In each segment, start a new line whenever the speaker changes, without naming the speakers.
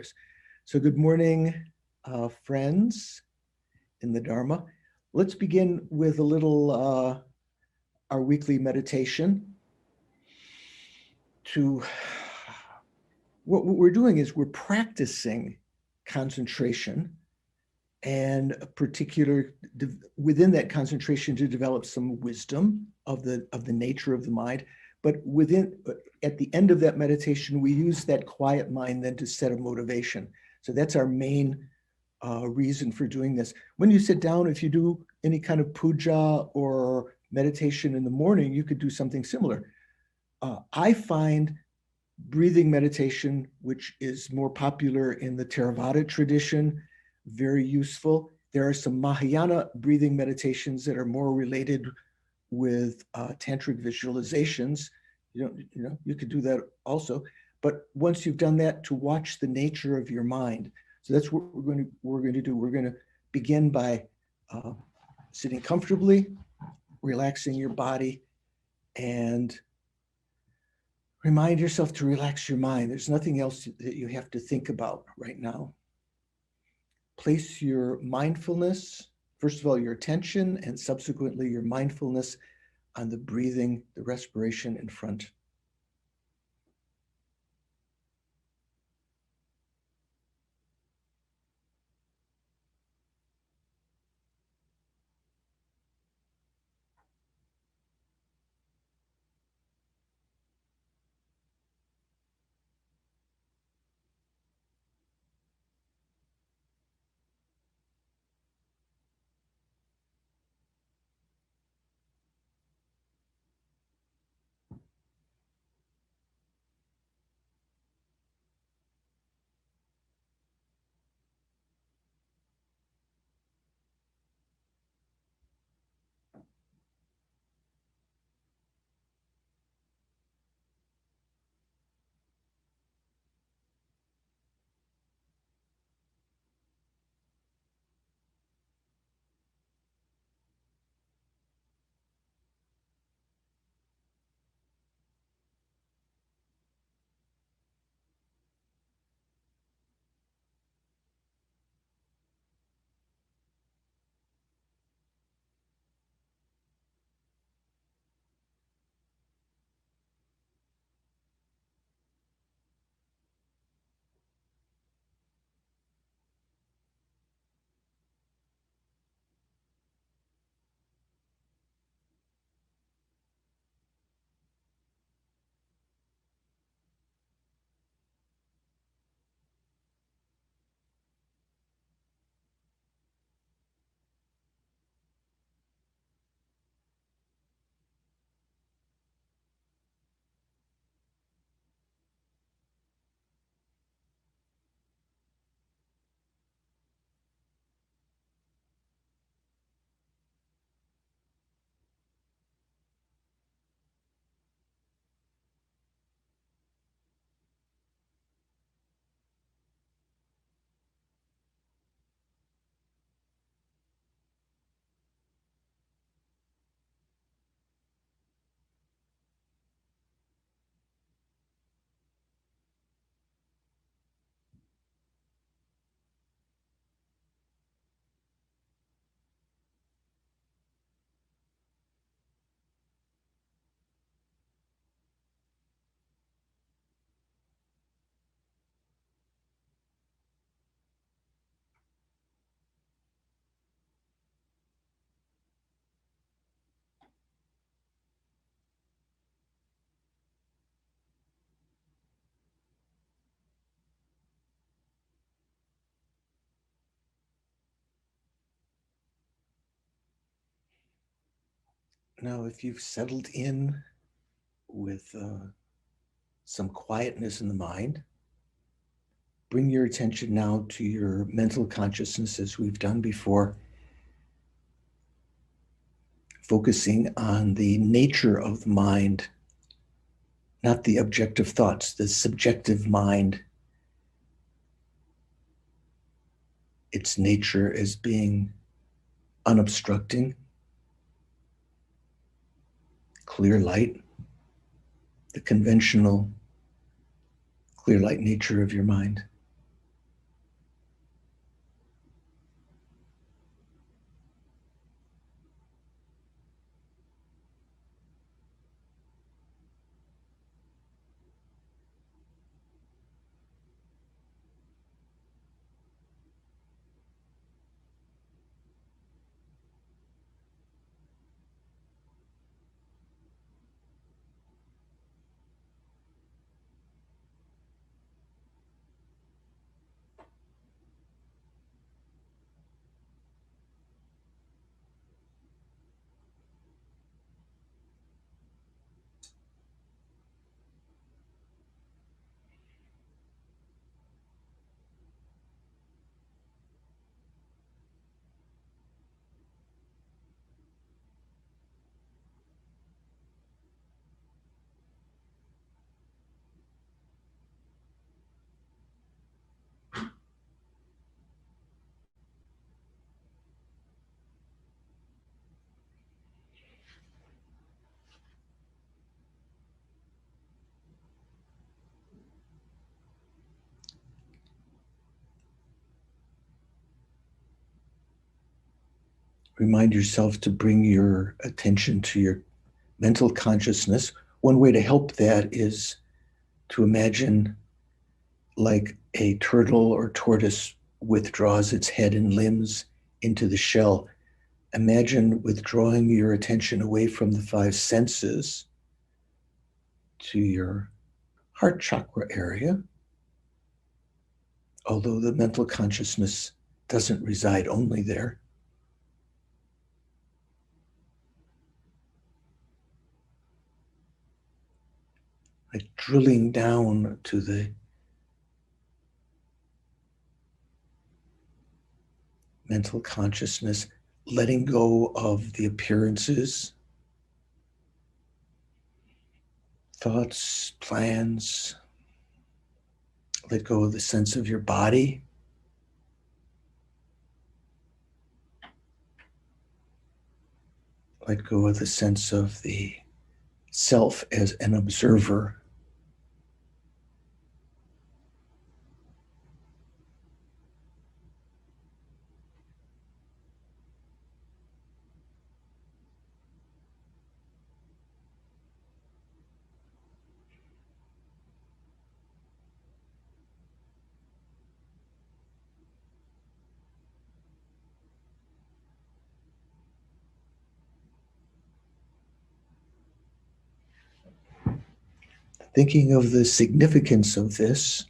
yours. So good morning, friends in the Dharma. Let's begin with a little, our weekly meditation. What we're doing is we're practicing concentration, and within that concentration to develop some wisdom of the nature of the mind. But at the end of that meditation, we use that quiet mind then to set a motivation. So that's our main reason for doing this. When you sit down, if you do any kind of puja or meditation in the morning, you could do something similar. I find breathing meditation, which is more popular in the Theravada tradition, very useful. There are some Mahayana breathing meditations that are more related with tantric visualizations. You could do that also. But once you've done that, to watch the nature of your mind. So that's what we're going to do. We're going to begin by sitting comfortably, relaxing your body, and remind yourself to relax your mind. There's nothing else that you have to think about right now. Place your mindfulness, first of all, your attention, and subsequently your mindfulness on the breathing, the respiration in front. Now, if you've settled in with some quietness in the mind, bring your attention now to your mental consciousness as we've done before, focusing on the nature of the mind, not the objective thoughts, the subjective mind, its nature as being unobstructing, clear light, the conventional clear light nature of your mind. remind yourself to bring your attention to your mental consciousness. One way to help that is to imagine like a turtle or tortoise withdraws its head and limbs into the shell. Imagine withdrawing your attention away from the five senses to your heart chakra area, although the mental consciousness doesn't reside only there. Like drilling down to the mental consciousness, letting go of the appearances, thoughts, plans. Let go of the sense of your body. Let go of the sense of the self as an observer. Thinking of the significance of this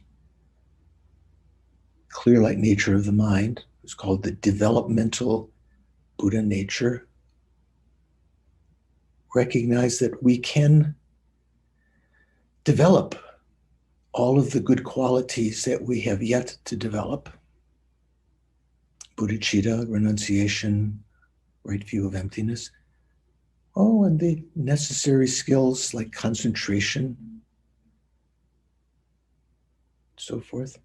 clear light nature of the mind, it's called the developmental Buddha nature. Recognize that we can develop all of the good qualities that we have yet to develop. Bodhicitta, renunciation, right view of emptiness. Oh, and the necessary skills like concentration, so forth.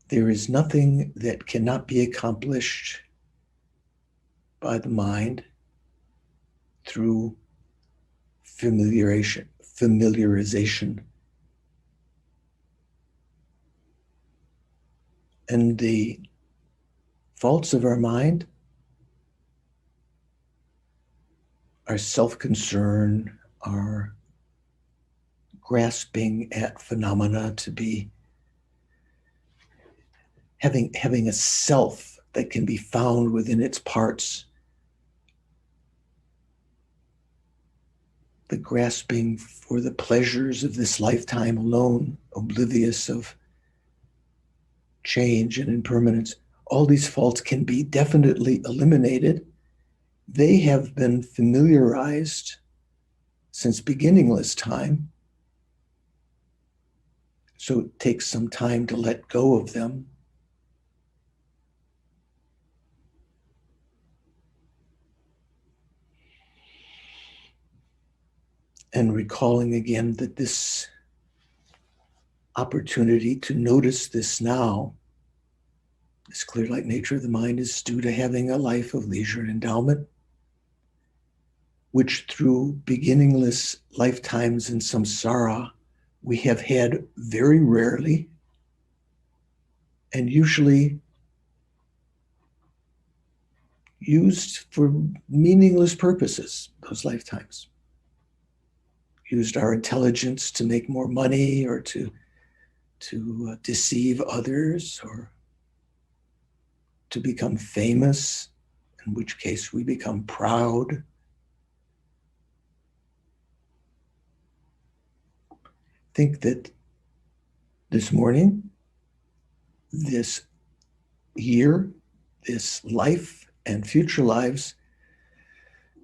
There is nothing that cannot be accomplished by the mind through familiarization. And the faults of our mind are self-concern, are grasping at phenomena to be having a self that can be found within its parts. The grasping for the pleasures of this lifetime alone, oblivious of change and impermanence. All these faults can be definitely eliminated. They have been familiarized since beginningless time. So it takes some time to let go of them. And recalling again that this opportunity to notice this now, this clear light nature of the mind, is due to having a life of leisure and endowment, which through beginningless lifetimes in samsara, we have had very rarely and usually used for meaningless purposes, those lifetimes. Used our intelligence to make more money or to deceive others or to become famous, in which case we become proud. Think that this morning, this year, this life and future lives,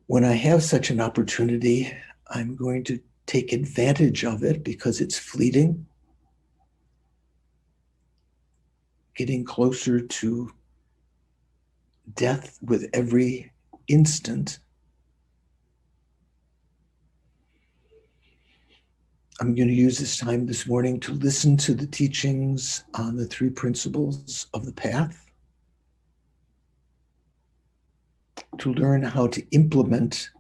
when I have such an opportunity, I'm going to take advantage of it because it's fleeting, getting closer to death with every instant. I'm going to use this time this morning to listen to the teachings on the three principles of the path, to learn how to implement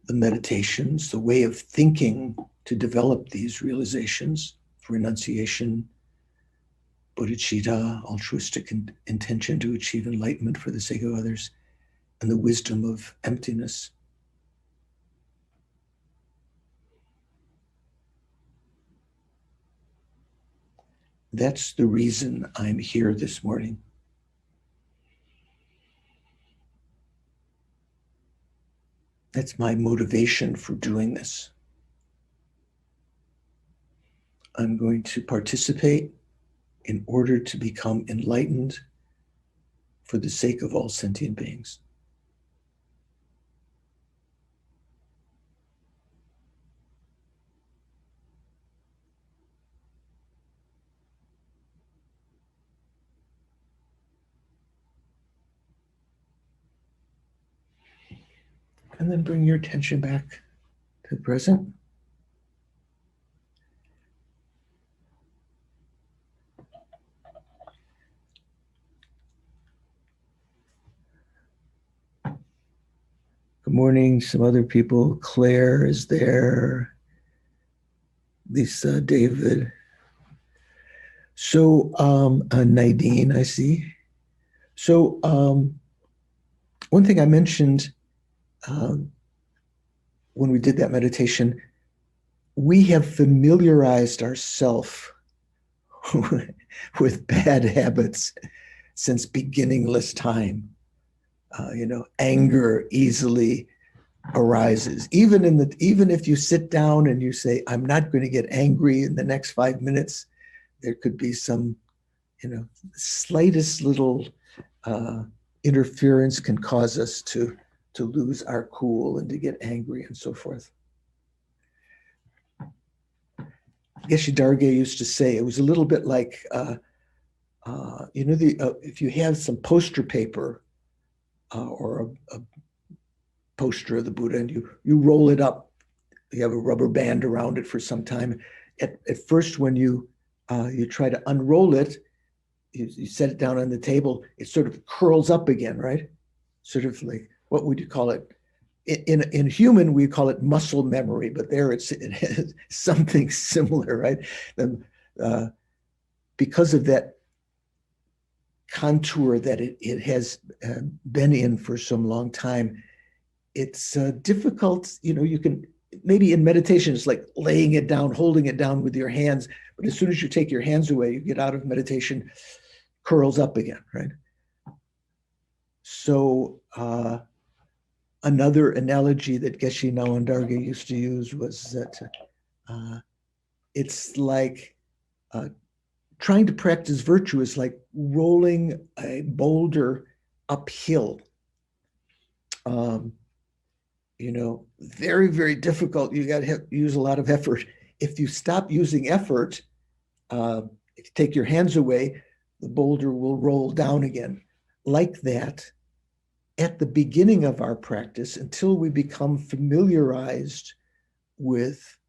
the meditations, the way of thinking to develop these realizations for renunciation, bodhicitta, altruistic intention to achieve enlightenment for the sake of others, and the wisdom of emptiness. That's the reason I'm here this morning. That's my motivation for doing this. I'm going to participate in order to become enlightened for the sake of all sentient beings. And then bring your attention back to the present. Good morning. Some other people. Claire is there. Lisa, David. So Nadine, I see. So one thing I mentioned when we did that meditation, we have familiarized ourselves with bad habits since beginningless time. Anger easily arises. Even if you sit down and you say, I'm not going to get angry in the next 5 minutes, there could be some, slightest little interference can cause us to lose our cool and to get angry and so forth. Geshe Darge used to say it was a little bit like, if you have some poster paper or a poster of the Buddha and you roll it up, you have a rubber band around it for some time. At first, when you try to unroll it, you set it down on the table, it sort of curls up again, right? Sort of like, what would you call it? In human, we call it muscle memory, but there it has something similar, right? Because of that contour that it has been in for some long time, it's difficult. You can, maybe in meditation, it's like laying it down, holding it down with your hands, but as soon as you take your hands away, you get out of meditation, curls up again, right? So another analogy that Geshe Nawan Darge used to use was that it's like trying to practice virtue is like rolling a boulder uphill. Very, very difficult. You got to use a lot of effort. If you stop using effort, if you take your hands away, the boulder will roll down again. Like that, at the beginning of our practice, until we become familiarized with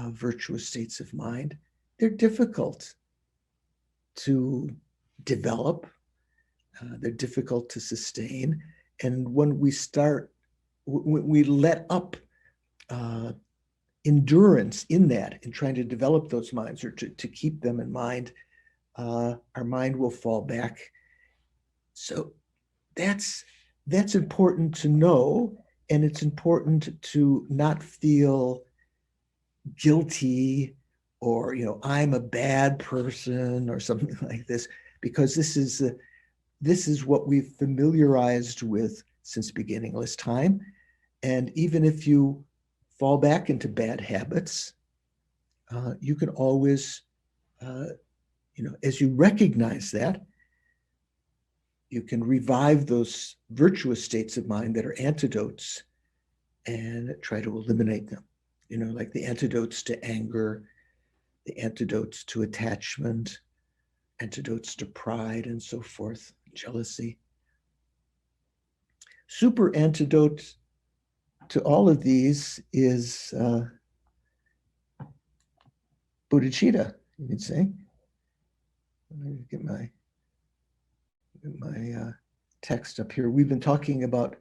virtuous states of mind, they're difficult to develop. They're difficult to sustain. And when we let up endurance in that, in trying to develop those minds or to keep them in mind, our mind will fall back. So that's important to know, and it's important to not feel guilty or I'm a bad person or something like this, because this is what we've familiarized with since beginningless time. And even if you fall back into bad habits, you can always, as you recognize that, you can revive those virtuous states of mind that are antidotes and try to eliminate them. Like the antidotes to anger, the antidotes to attachment, antidotes to pride and so forth, jealousy. Super antidote to all of these is bodhicitta, you could say. Let me get my text up here. We've been talking about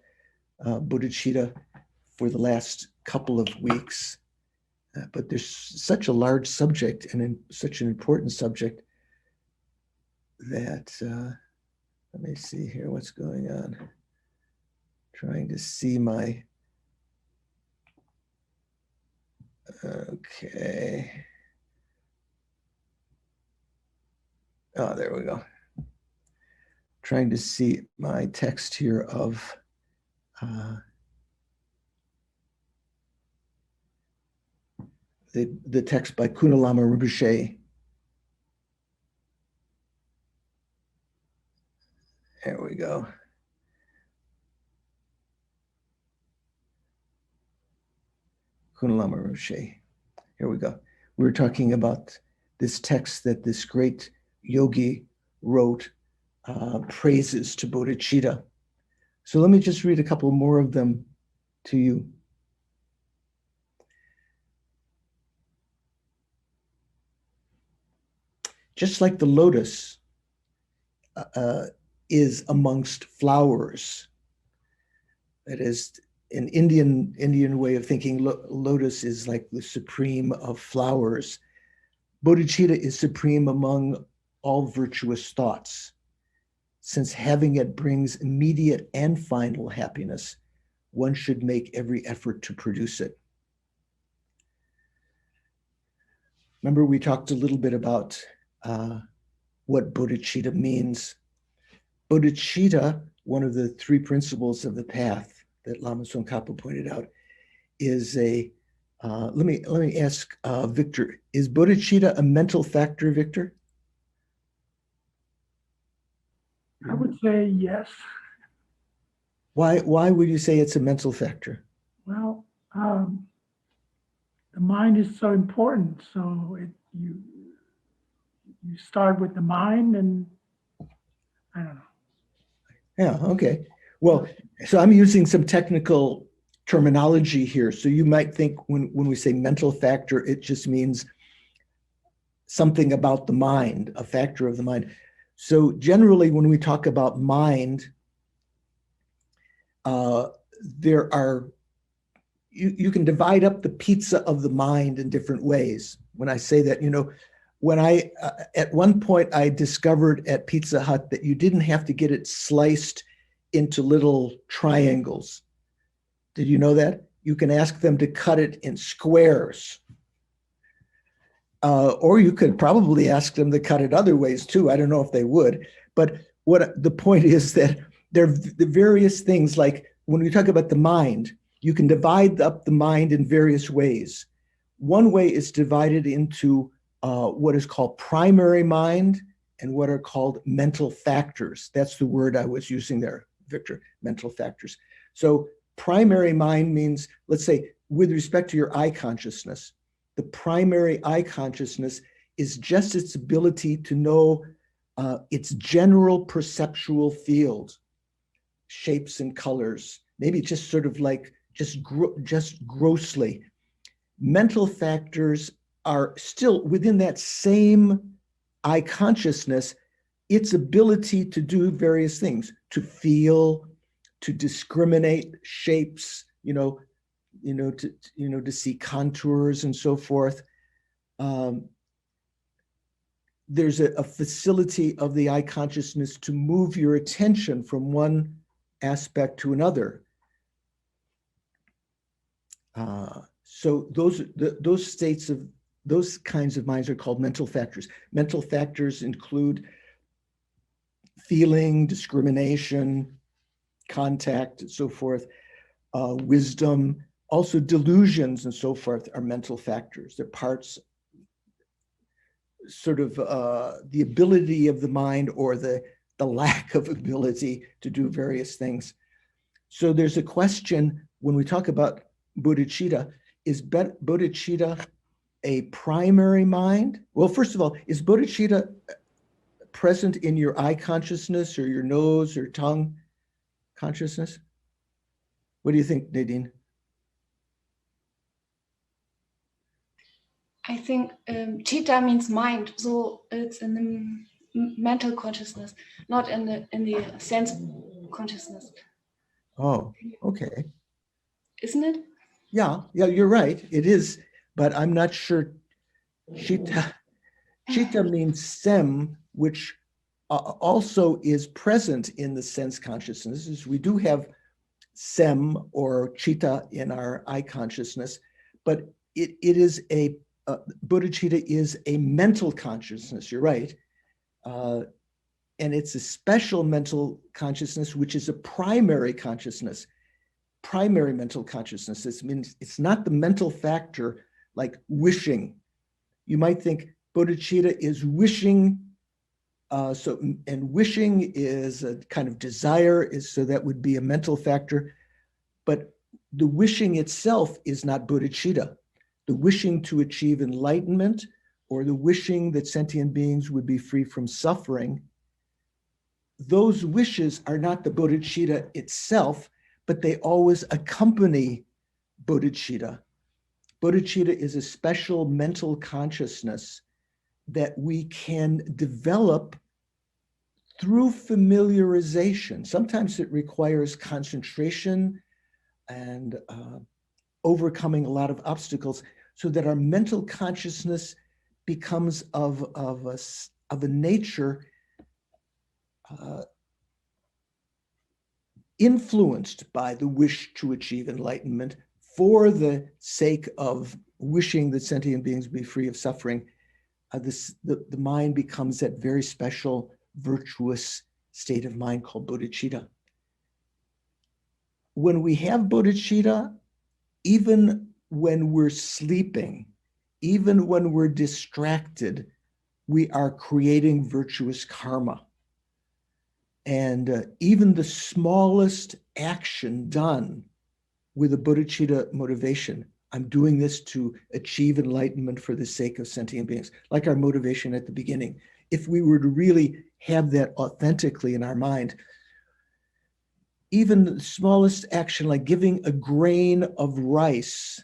bodhicitta for the last couple of weeks, but there's such a large subject and such an important subject that, let me see here what's going on. Trying to see my, okay. Oh, there we go. Trying to see my text here of the text by Kuna Lama Rinpoche. There we go. Kuna Lama Rinpoche. Here we go. We're talking about this text that this great yogi wrote, praises to bodhicitta. So let me just read a couple more of them to you. Just like the lotus is amongst flowers, that is an Indian way of thinking, lotus is like the supreme of flowers. Bodhicitta is supreme among all virtuous thoughts. Since having it brings immediate and final happiness, one should make every effort to produce it. Remember, we talked a little bit about what bodhicitta means. Bodhicitta, one of the three principles of the path that Lama Tsong Khapa pointed out, is a, let me ask Victor, is bodhicitta a mental factor, Victor?
I would say yes.
Why would you say it's a mental factor?
Well, the mind is so important. So you start with the mind, and I don't know.
Yeah, okay. Well, so I'm using some technical terminology here. So you might think when we say mental factor, it just means something about the mind, a factor of the mind. So generally, when we talk about mind, there are, you can divide up the pizza of the mind in different ways. When I say that, when at one point I discovered at Pizza Hut that you didn't have to get it sliced into little triangles. Did you know that? You can ask them to cut it in squares. Or you could probably ask them to cut it other ways too. I don't know if they would. But what the point is that there are the various things, like when we talk about the mind, you can divide up the mind in various ways. One way is divided into what is called primary mind and what are called mental factors. That's the word I was using there, Victor, mental factors. So primary mind means, let's say, with respect to your eye consciousness, the primary eye consciousness is just its ability to know its general perceptual field, shapes and colors, maybe just sort of like just grossly. Mental factors are still within that same eye consciousness, its ability to do various things, to feel, to discriminate shapes, to see contours and so forth. There's a facility of the eye consciousness to move your attention from one aspect to another. So those states of those kinds of minds are called mental factors. Mental factors include feeling, discrimination, contact, and so forth, wisdom. Also, delusions and so forth are mental factors. They're parts, sort of the ability of the mind or the lack of ability to do various things. So there's a question when we talk about bodhicitta, is bodhicitta a primary mind? Well, first of all, is bodhicitta present in your eye consciousness or your nose or tongue consciousness? What do you think, Nadine?
I think chitta means mind, so it's in the mental consciousness, not in the sense consciousness.
Oh, okay.
Isn't it?
Yeah, you're right. It is, but I'm not sure. Chitta means sem, which also is present in the sense consciousnesses. We do have sem or chitta in our eye consciousness, but it is a bodhicitta is a mental consciousness. You're right, and it's a special mental consciousness, which is a primary consciousness, primary mental consciousness. This means it's not the mental factor like wishing. You might think bodhicitta is wishing. And wishing is a kind of desire, so that would be a mental factor. But the wishing itself is not bodhicitta. The wishing to achieve enlightenment, or the wishing that sentient beings would be free from suffering, those wishes are not the bodhicitta itself, but they always accompany bodhicitta. Bodhicitta is a special mental consciousness that we can develop through familiarization. Sometimes it requires concentration and overcoming a lot of obstacles, so that our mental consciousness becomes of a nature influenced by the wish to achieve enlightenment for the sake of wishing that sentient beings be free of suffering. The mind becomes that very special virtuous state of mind called bodhicitta. When we have bodhicitta, even when we're sleeping, even when we're distracted, we are creating virtuous karma. And even the smallest action done with a bodhicitta motivation, I'm doing this to achieve enlightenment for the sake of sentient beings, like our motivation at the beginning. If we were to really have that authentically in our mind, even the smallest action, like giving a grain of rice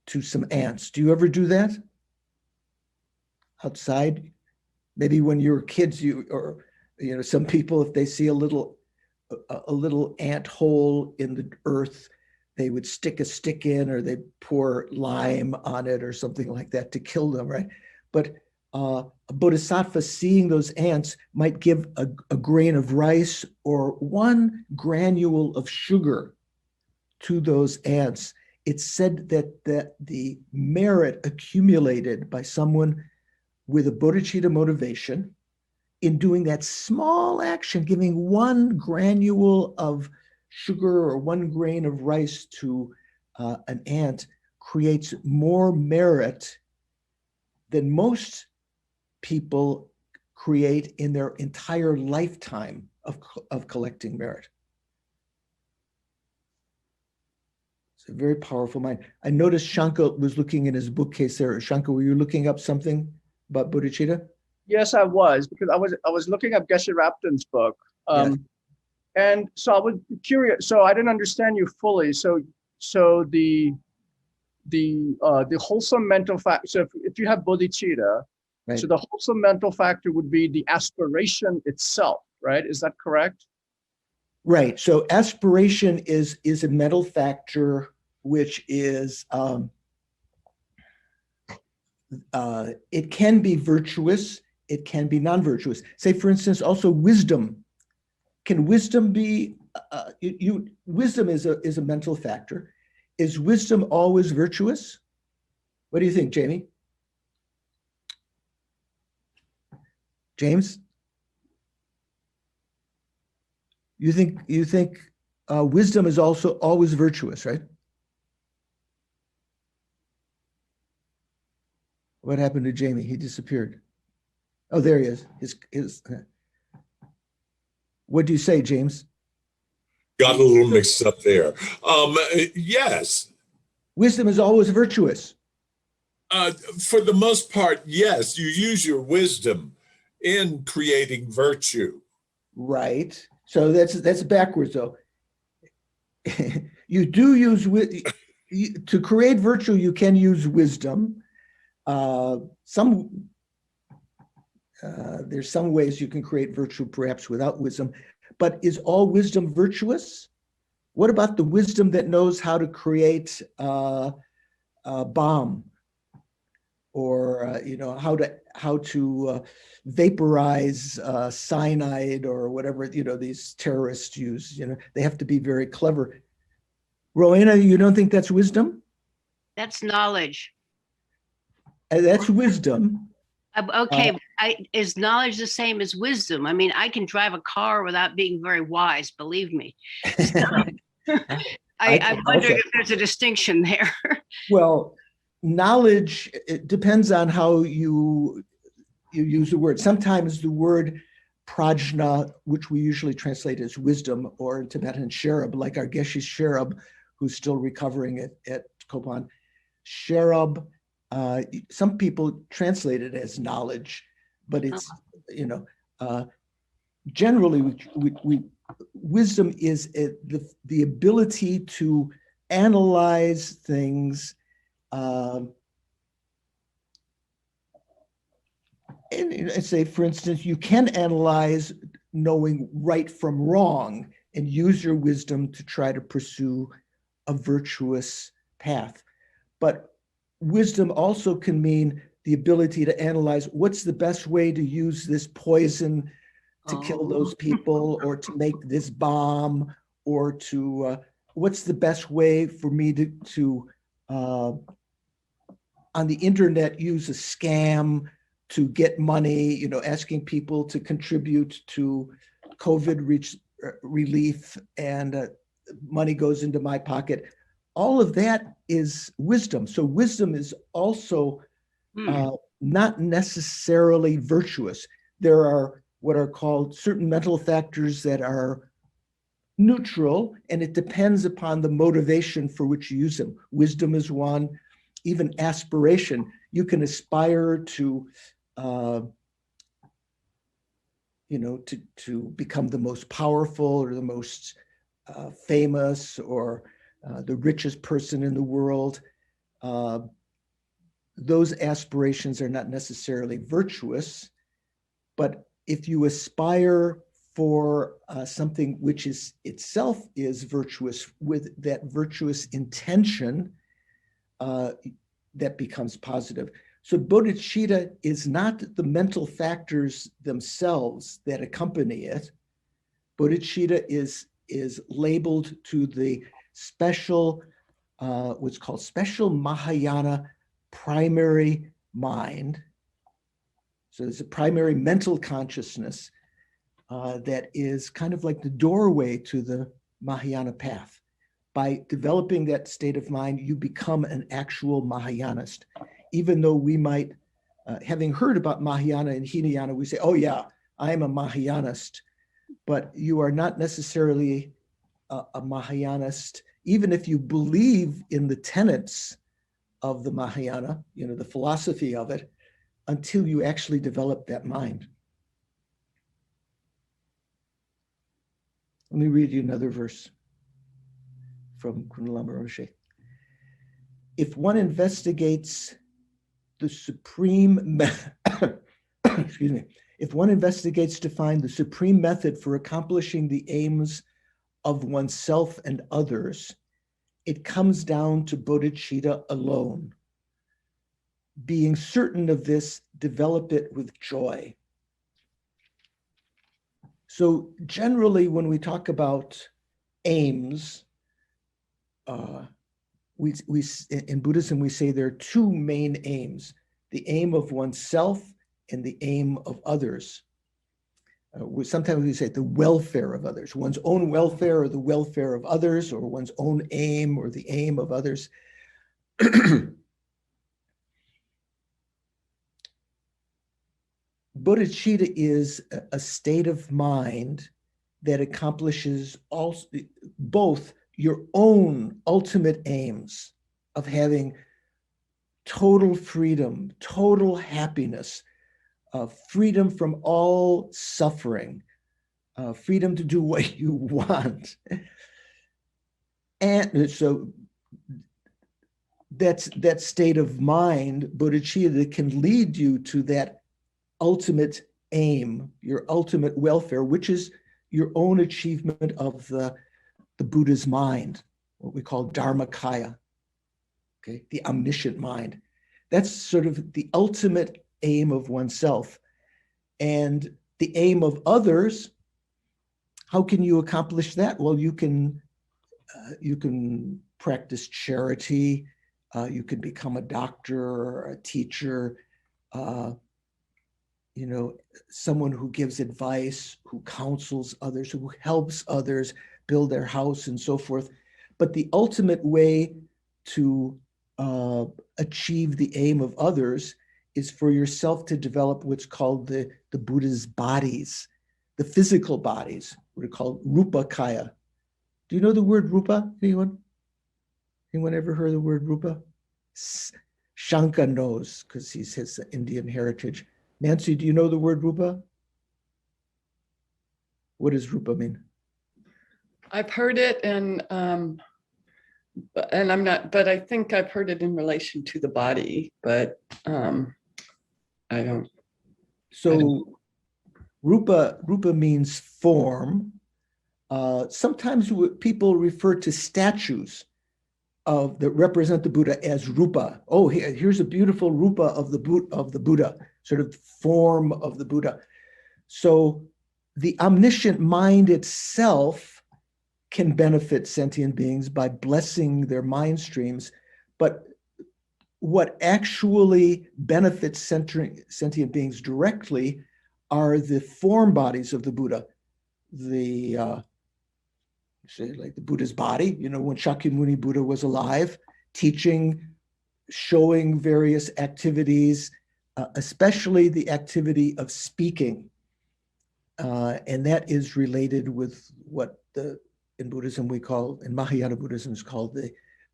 to some ants. Do you ever do that? Outside? Maybe when you were kids, some people, if they see a little ant hole in the earth, they would stick a stick in, or they pour lime on it or something like that to kill them, right? But a bodhisattva seeing those ants might give a grain of rice or one granule of sugar to those ants. It's said that the merit accumulated by someone with a bodhicitta motivation in doing that small action, giving one granule of sugar or one grain of rice to an ant, creates more merit than most people create in their entire lifetime of collecting merit. It's a very powerful mind. I noticed Shanka was looking in his bookcase there. Shanka, were you looking up something about bodhicitta?
Yes, I was, because I was looking up Geshe Rapton's book.
Yes.
And so I was curious. So I didn't understand you fully. So the wholesome mental factor. So if you have bodhicitta,
Right.
so the wholesome mental factor would be the aspiration itself, right? Is that correct?
Right. So aspiration is a mental factor which is it can be virtuous, it can be non-virtuous. Say, for instance, also wisdom. Can wisdom be wisdom is a mental factor. Is wisdom always virtuous? What do you think, Jamie? James? You think wisdom is also always virtuous, right? What happened to Jamie? He disappeared. Oh, there he is. What do you say, James?
Got a little mixed up there. Yes.
Wisdom is always virtuous.
For the most part, yes. You use your wisdom in creating virtue.
Right. So that's backwards, though. You do use to create virtue. You can use wisdom. There's some ways you can create virtue perhaps without wisdom, but is all wisdom virtuous? What about the wisdom that knows how to create a bomb? or how to vaporize cyanide or whatever these terrorists use. They have to be very clever. Rowena, you don't think that's wisdom?
That's knowledge.
That's wisdom.
Okay, is knowledge the same as wisdom? I mean, I can drive a car without being very wise, believe me. So, I'm wondering if there's a distinction there.
Well, knowledge, it depends on how you use the word. Sometimes the word prajna, which we usually translate as wisdom, or in Tibetan sherab, like our Geshe Sherab, who's still recovering at Kopan. Sherab, some people translate it as knowledge, but it's, generally wisdom is the ability to analyze things, and say, for instance, you can analyze knowing right from wrong and use your wisdom to try to pursue a virtuous path. But wisdom also can mean the ability to analyze what's the best way to use this poison to kill those people, or to make this bomb, or to what's the best way for me to on the internet use a scam to get money, asking people to contribute to COVID relief, and money goes into my pocket. All of that is wisdom. So wisdom is also not necessarily virtuous. There are what are called certain mental factors that are neutral, and it depends upon the motivation for which you use them. Wisdom is one, even aspiration. You can aspire to become the most powerful, or the most famous, or the richest person in the world. Those aspirations are not necessarily virtuous, but if you aspire for something which is itself is virtuous, with that virtuous intention, that becomes positive. So bodhicitta is not the mental factors themselves that accompany it. Bodhicitta is labeled to the special, what's called special Mahayana primary mind. So there's a primary mental consciousness that is kind of like the doorway to the Mahayana path. By developing that state of mind, you become an actual Mahayanist. Even though we might, having heard about Mahayana and Hinayana, we say, oh yeah, I'm a Mahayanist. But you are not necessarily a Mahayanist, even if you believe in the tenets of the Mahayana, the philosophy of it, until you actually develop that mind. Let me read you another verse from Lama Rinpoche. If one investigates the supreme, excuse me, if one investigates to find the supreme method for accomplishing the aims of oneself and others, it comes down to bodhicitta alone. Being certain of this, develop it with joy. So generally, when we talk about aims, in Buddhism, we say there are two main aims: the aim of oneself and the aim of others. Sometimes we say the welfare of others, one's own welfare or the welfare of others, or one's own aim or the aim of others. Bodhicitta is a state of mind that accomplishes both your own ultimate aims of having total freedom, total happiness, freedom from all suffering, freedom to do what you want. And so that state of mind, bodhicitta, that can lead you to that ultimate aim, your ultimate welfare, which is your own achievement of the Buddha's mind, what we call Dharmakaya, okay, the omniscient mind. That's sort of the ultimate aim of oneself. And the aim of others, how can you accomplish that? Well, you can practice charity, you can become a doctor or a teacher, you know, someone who gives advice, who counsels others, who helps others build their house and so forth. But the ultimate way to achieve the aim of others is for yourself to develop what's called the Buddha's bodies, the physical bodies, what are called rupa kaya. Do you know the word rupa, anyone? Anyone ever heard the word rupa? Shanka knows because he's his Indian heritage. Nancy, do you know the word rupa? What does rupa mean?
I've heard it, and I'm not, but I think I've heard it in relation to the body, but I don't.
So rupa means form. Sometimes people refer to statues that represent the Buddha as rupa. Oh, here's a beautiful rupa of the Buddha, sort of form of the Buddha. So the omniscient mind itself can benefit sentient beings by blessing their mind streams, but what actually benefits sentient beings directly are the form bodies of the Buddha, say like the Buddha's body, you know, when Shakyamuni Buddha was alive, teaching, showing various activities, especially the activity of speaking. And that is related with what in Buddhism we call, in Mahayana Buddhism is called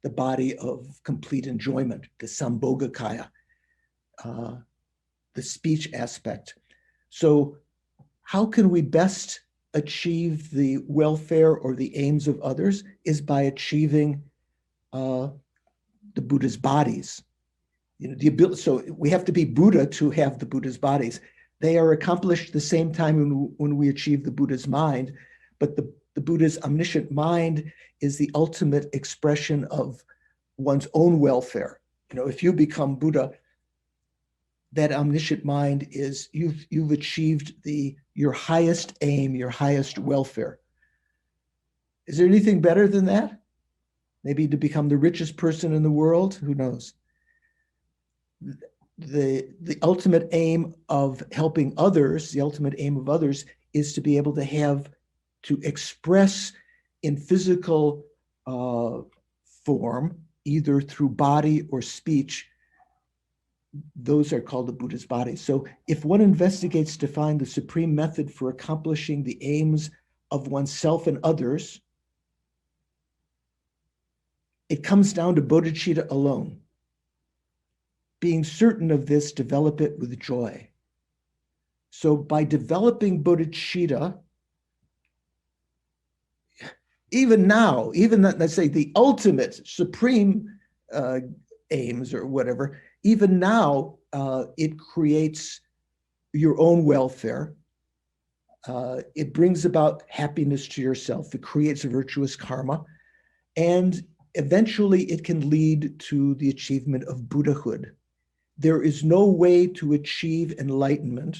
the body of complete enjoyment, the Sambhogakaya, the speech aspect. So how can we best achieve the welfare or the aims of others is by achieving the Buddha's bodies. You know, the ability, so we have to be Buddha to have the Buddha's bodies. They are accomplished the same time when we achieve the Buddha's mind, but the Buddha's omniscient mind is the ultimate expression of one's own welfare. You know, if you become Buddha, that omniscient mind is you've achieved your highest aim, your highest welfare. Is there anything better than that? Maybe to become the richest person in the world? Who knows? The ultimate aim of helping others, the ultimate aim of others is to be able to express in physical form, either through body or speech. Those are called the Buddha's bodies. So if one investigates to find the supreme method for accomplishing the aims of oneself and others, it comes down to bodhicitta alone. Being certain of this, develop it with joy. So by developing bodhicitta, even now, even let's say the ultimate supreme aims or whatever, even now, it creates your own welfare. It brings about happiness to yourself. It creates a virtuous karma. And eventually it can lead to the achievement of Buddhahood. There is no way to achieve enlightenment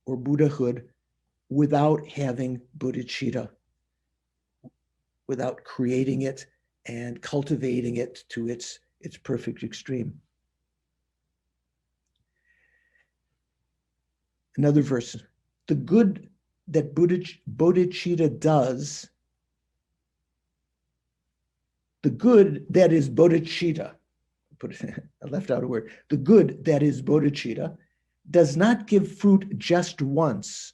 or Buddhahood without having bodhicitta, without creating it and cultivating it to its perfect extreme. Another verse, the good that bodhicitta does, the good that is bodhicitta, I left out a word, the good that is bodhicitta does not give fruit just once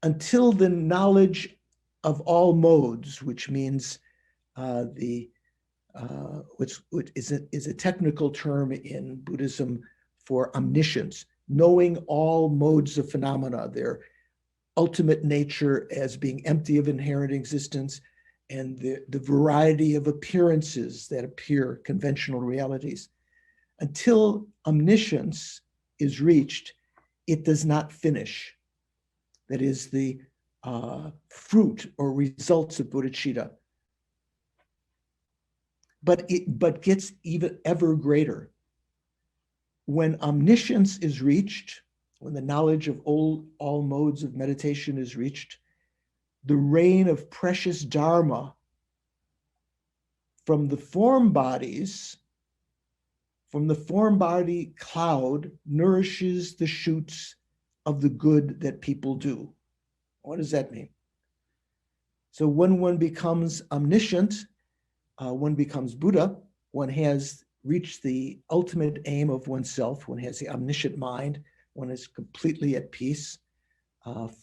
until the knowledge of all modes, which means which is a technical term in Buddhism for omniscience, knowing all modes of phenomena, their ultimate nature as being empty of inherent existence, and the variety of appearances that appear, conventional realities. Until omniscience is reached, it does not finish. That is the fruit or results of bodhicitta. But gets even ever greater. when omniscience is reached, when the knowledge of all modes of meditation is reached, the rain of precious Dharma from the form bodies, from the form body cloud, nourishes the shoots of the good that people do. What does that mean? So when one becomes omniscient, one becomes Buddha, one has reached the ultimate aim of oneself, one has the omniscient mind, one is completely at peace,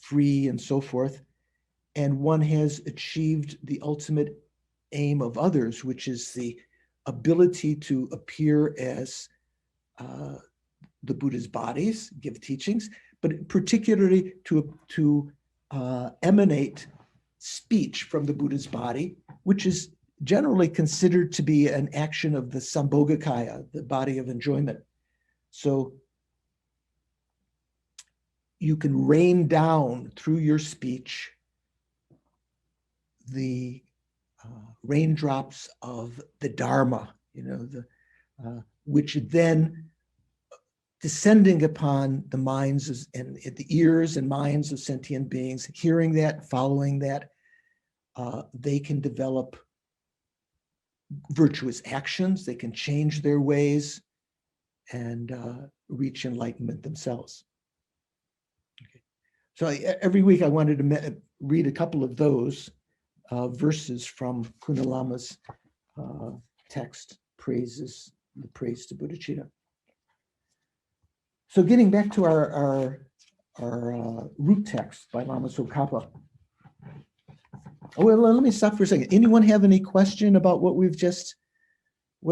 free and so forth, and one has achieved the ultimate aim of others, which is the ability to appear as the Buddha's bodies, give teachings, but particularly to emanate speech from the Buddha's body, which is generally considered to be an action of the Sambhogakaya, the body of enjoyment. So you can rain down through your speech the raindrops of the Dharma, which then descending upon the minds and the ears and minds of sentient beings, hearing that, following that, they can develop virtuous actions, they can change their ways and reach enlightenment themselves. Okay. So every week I wanted to read a couple of those verses from Kuna Lama's text, the praise to bodhicitta. So getting back to our root text by Lama Tsong Khapa. Oh, well, let me stop for a second. Anyone have any question about what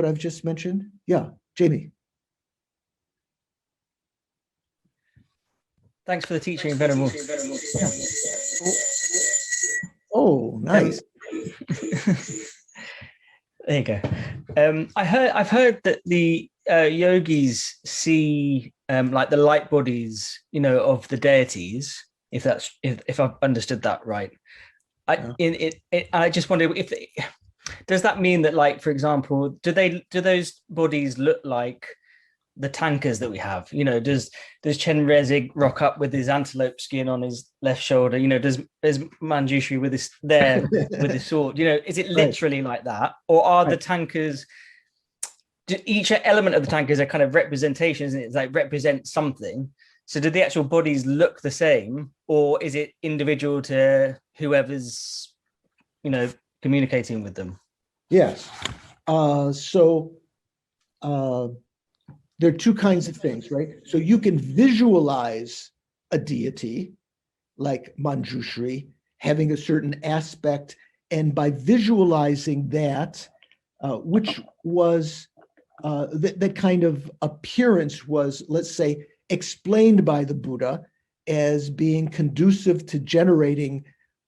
I've just mentioned? Yeah, Jamie.
Thanks for the teaching, Venerable.
Oh, nice.
There you go. I've heard that the yogis see like the light bodies, of the deities. If I've understood that right. I just wonder does that mean that, like, for example, do those bodies look like the tankers that we have? Does Chen Rezig rock up with his antelope skin on his left shoulder? Does Manjushri with with his sword? Is it literally like that, or are the tankers? Each element of the tankers are kind of representations, and it's like represent something. So do the actual bodies look the same, or is it individual to whoever's, communicating with them?
Yes. So there are two kinds of things, right? So you can visualize a deity like Manjushri having a certain aspect, and by visualizing that, which was that kind of appearance was, let's say, explained by the Buddha as being conducive to generating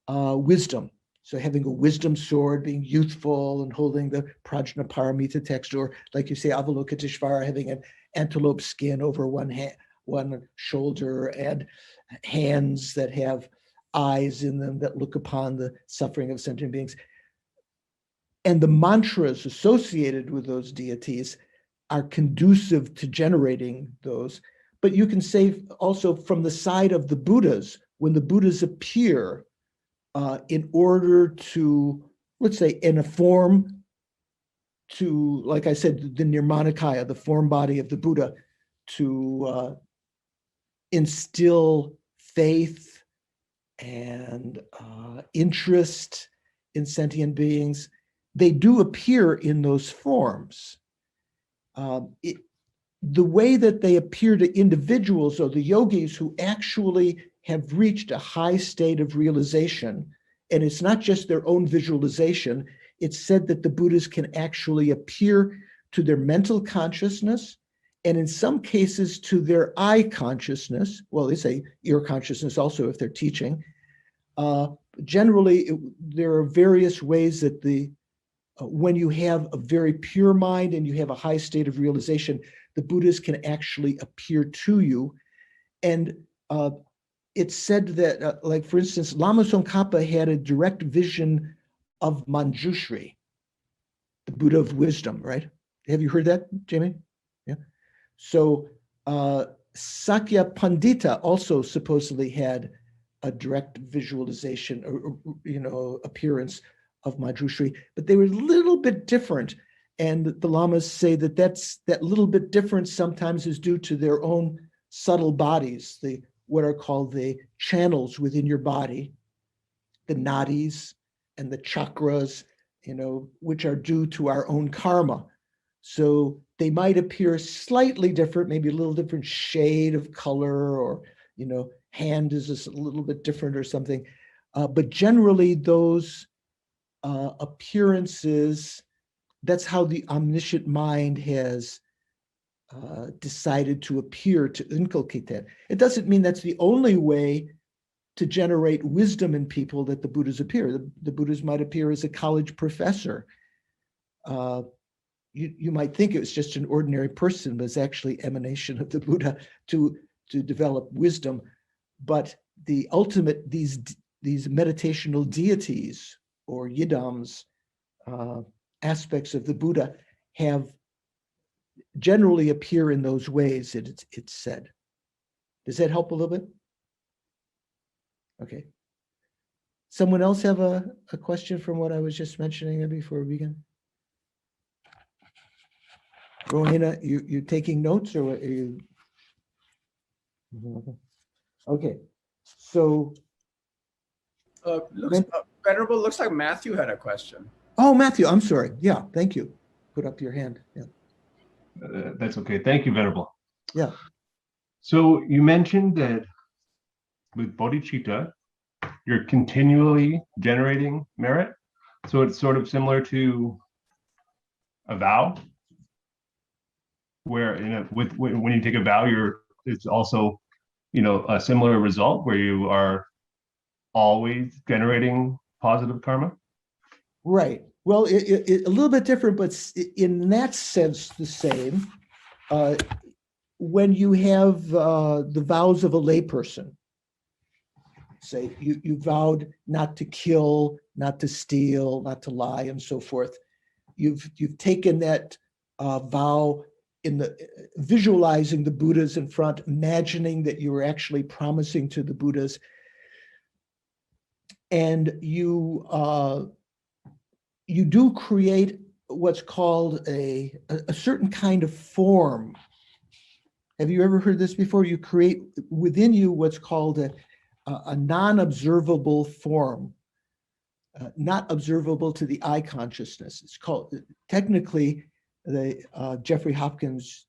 wisdom. So having a wisdom sword, being youthful and holding the Prajnaparamita text, or like you say, Avalokiteshvara, having an antelope skin over one shoulder and hands that have eyes in them that look upon the suffering of sentient beings. And the mantras associated with those deities are conducive to generating those. But you can say also from the side of the Buddhas, when the Buddhas appear in order to, let's say, in a form to, like I said, the Nirmanakaya, the form body of the Buddha, to instill faith and interest in sentient beings, they do appear in those forms. The way that they appear to individuals or the yogis who actually have reached a high state of realization, and it's not just their own visualization, it's said that the Buddhas can actually appear to their mental consciousness, and in some cases to their eye consciousness. Well, they say ear consciousness also if they're teaching. Generally, there are various ways that when you have a very pure mind and you have a high state of realization, the Buddhas can actually appear to you. And it's said that, like, for instance, Lama Tsong Khapa had a direct vision of Manjushri, the Buddha of wisdom, right? Have you heard that, Jamie? Yeah. So Sakya Pandita also supposedly had a direct visualization or appearance of Manjushri, but they were a little bit different. And the lamas say that that little bit different sometimes is due to their own subtle bodies, what are called the channels within your body, the nadis and the chakras, which are due to our own karma. So they might appear slightly different, maybe a little different shade of color, or, hand is just a little bit different or something. But generally those appearances, that's how the omniscient mind has decided to appear, to inculcate that. It doesn't mean that's the only way to generate wisdom in people that the Buddhas appear. The Buddhas might appear as a college professor. You might think it was just an ordinary person, but it's actually emanation of the Buddha to develop wisdom. But the ultimate, these meditational deities or yidams, aspects of the Buddha, have generally appear in those ways that it's said. Does that help a little bit? Okay. Someone else have a question from what I was just mentioning before we begin? Rohina, you taking notes, or are you? Okay, so.
Venerable, looks like Matthew had a question.
Oh, Matthew, I'm sorry. Yeah, thank you. Put up your hand. Yeah.
That's okay. Thank you, Venerable.
Yeah.
So you mentioned that with bodhicitta, you're continually generating merit. So it's sort of similar to a vow, where when you take a vow, it's also a similar result where you are always generating positive karma.
Right. Well, it a little bit different, but in that sense the same. When you have the vows of a layperson, say you vowed not to kill, not to steal, not to lie, and so forth. You've taken that vow visualizing the Buddhas in front, imagining that you were actually promising to the Buddhas, and you do create what's called a certain kind of form. Have you ever heard this before? You create within you what's called a non-observable form, not observable to the eye consciousness. It's called, technically, Jeffrey Hopkins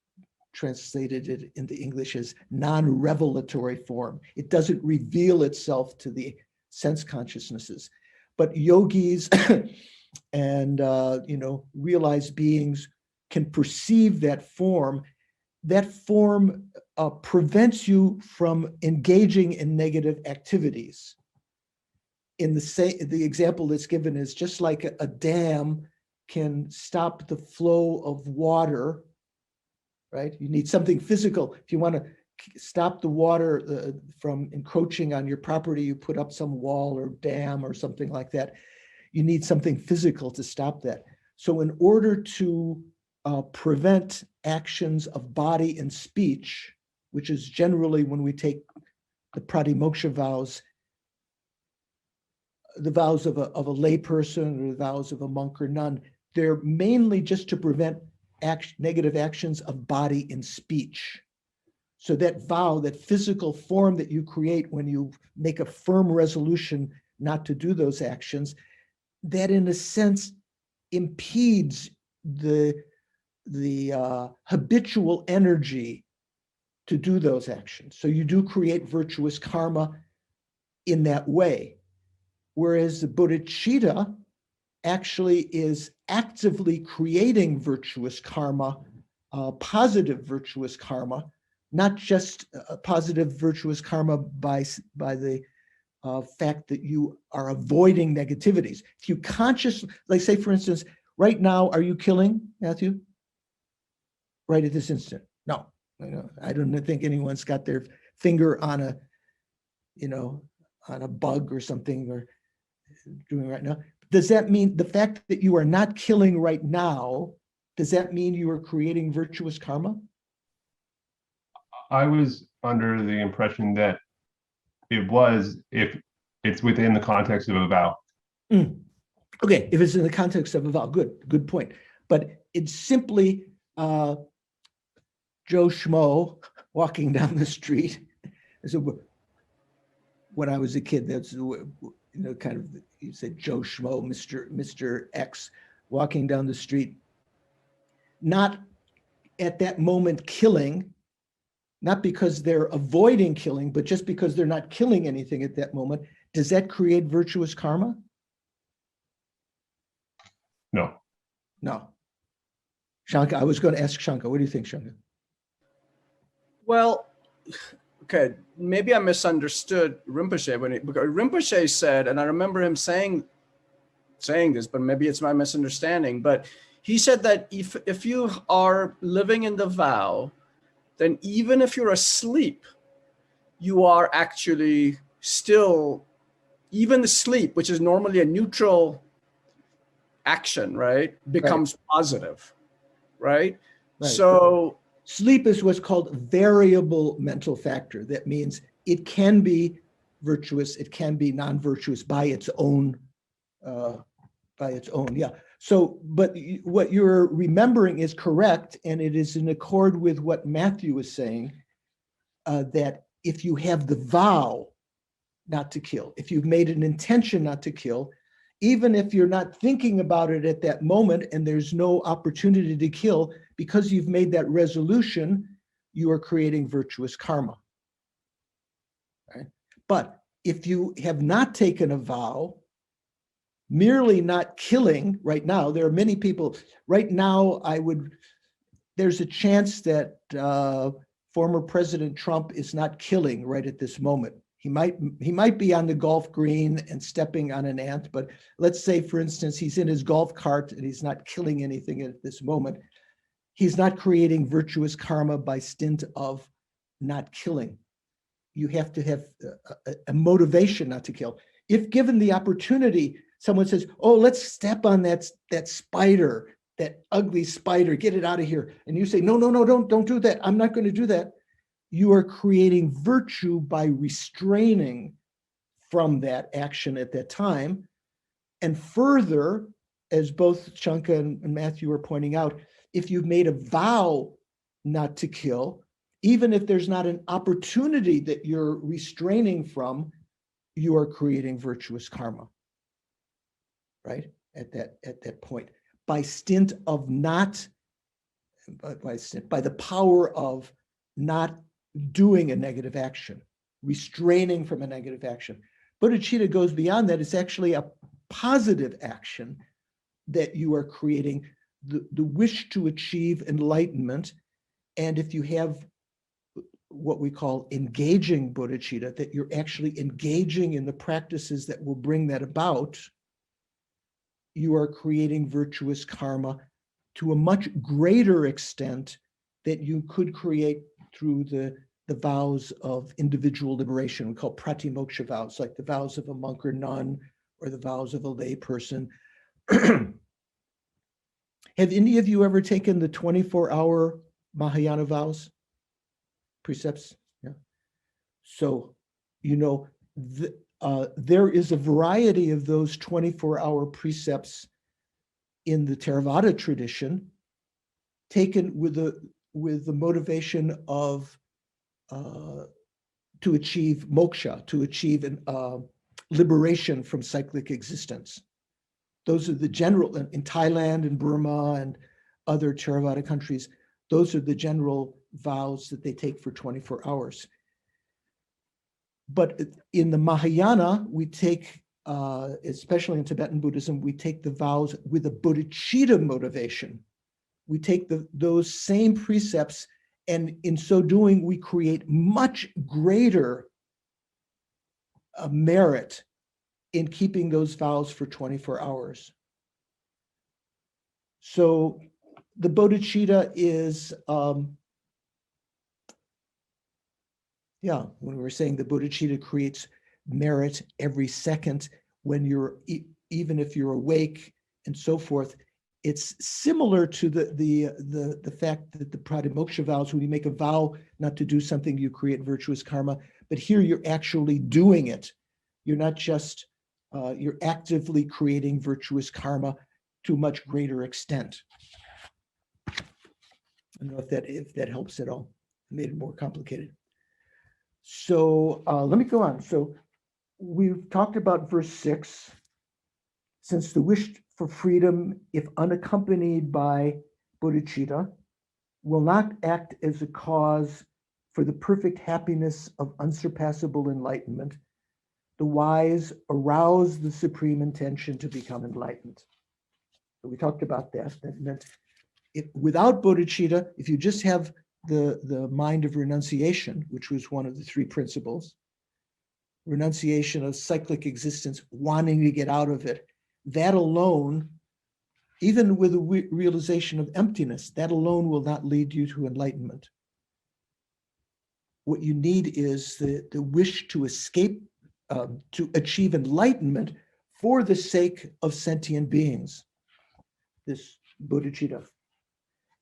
translated it into English as non-revelatory form. It doesn't reveal itself to the sense consciousnesses, but yogis and realized beings can perceive that form. That form prevents you from engaging in negative activities. The example that's given is just like a dam can stop the flow of water, right? You need something physical. If you want to stop the water from encroaching on your property, you put up some wall or dam or something like that. You need something physical to stop that. So in order to prevent actions of body and speech, which is generally when we take the pratimoksha vows, the vows of a layperson or the vows of a monk or nun, they're mainly just to prevent negative actions of body and speech. So that vow, that physical form that you create when you make a firm resolution not to do those actions, that in a sense impedes the habitual energy to do those actions. So you do create virtuous karma in that way. Whereas the bodhicitta actually is actively creating virtuous karma, positive virtuous karma, not just positive virtuous karma by the fact that you are avoiding negativities. If you consciously, like say for instance, right now, are you killing, Matthew? Right at this instant? No, I don't think anyone's got their finger on a bug or something or doing right now. Does that mean the fact that you are not killing right now, does that mean you are creating virtuous karma?
I was under the impression that it was if it's within the context of a vow.
Okay, if it's in the context of a vow, good point. But it's simply Joe Schmo walking down the street. So when I was a kid, that's kind of, you said Joe Schmo, Mr. X, walking down the street, not at that moment killing, not because they're avoiding killing, but just because they're not killing anything at that moment. Does that create virtuous karma?
No.
No. Shanka, I was going to ask Shanka. What do you think, Shanka?
Well, okay, maybe I misunderstood Rinpoche because Rinpoche said, and I remember him saying this, but maybe it's my misunderstanding, but he said that if you are living in the vow, then even if you're asleep, you are actually still, even the sleep, which is normally a neutral action, right, becomes positive, right? So
sleep is what's called variable mental factor. That means it can be virtuous, it can be non-virtuous by its own, yeah. So, but what you're remembering is correct, and it is in accord with what Matthew was saying, that if you have the vow not to kill, if you've made an intention not to kill, even if you're not thinking about it at that moment and there's no opportunity to kill, because you've made that resolution, you are creating virtuous karma. Right? But if you have not taken a vow, merely not killing right now, there are many people, right now, there's a chance that former President Trump is not killing right at this moment. He might be on the golf green and stepping on an ant, but let's say, for instance, he's in his golf cart and he's not killing anything at this moment. He's not creating virtuous karma by stint of not killing. You have to have a motivation not to kill. If given the opportunity, someone says, oh, let's step on that spider, that ugly spider, get it out of here. And you say, no, don't do that. I'm not going to do that. You are creating virtue by restraining from that action at that time. And further, as both Shanka and Matthew are pointing out, if you've made a vow not to kill, even if there's not an opportunity that you're restraining from, you are creating virtuous karma, right? At that point, by stint of not, by the power of not doing a negative action, restraining from a negative action. Bodhicitta goes beyond that. It's actually a positive action that you are creating, the wish to achieve enlightenment. And if you have what we call engaging bodhicitta, that you're actually engaging in the practices that will bring that about, you are creating virtuous karma to a much greater extent that you could create through the vows of individual liberation. We call pratimoksha vows, like the vows of a monk or nun, or the vows of a lay person. Have any of you ever taken the 24-hour Mahayana vows? Precepts? Yeah. So, there is a variety of those 24-hour precepts in the Theravada tradition, taken with the motivation of to achieve moksha, to achieve liberation from cyclic existence. Those are the general, in Thailand and Burma and other Theravada countries, those are the general vows that they take for 24 hours. But in the Mahayana, we take, especially in Tibetan Buddhism, we take the vows with a bodhicitta motivation. We take those same precepts, and in so doing, we create much greater merit in keeping those vows for 24 hours. So the bodhicitta is, when we were saying the bodhicitta creates merit every second when you're, even if you're awake and so forth, it's similar to the fact that the pratimoksha vows, when you make a vow not to do something, you create virtuous karma. But here you're actually doing it. You're not just, you're actively creating virtuous karma to a much greater extent. I don't know if that helps at all. I made it more complicated. So let me go on. So we've talked about verse 6. Since the wish for freedom, if unaccompanied by bodhicitta, will not act as a cause for the perfect happiness of unsurpassable enlightenment, the wise arouse the supreme intention to become enlightened. So we talked about that. That meant without bodhicitta, if you just have the mind of renunciation, which was one of the three principles, renunciation of cyclic existence, wanting to get out of it, that alone, even with a realization of emptiness, that alone will not lead you to enlightenment. What you need is the wish to escape, to achieve enlightenment for the sake of sentient beings, this bodhicitta.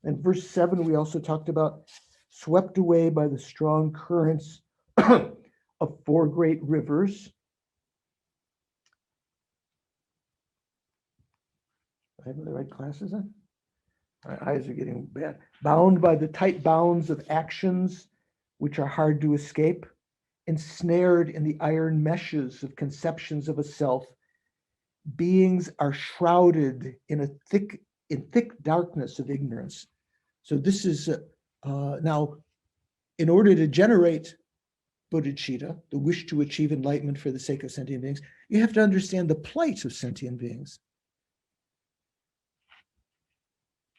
And verse 7, we also talked about swept away by the strong currents of four great rivers. I have the right glasses on? My eyes are getting bad. Bound by the tight bounds of actions, which are hard to escape, ensnared in the iron meshes of conceptions of a self, beings are shrouded in thick darkness of ignorance. So this is now, in order to generate bodhicitta, the wish to achieve enlightenment for the sake of sentient beings, you have to understand the plight of sentient beings.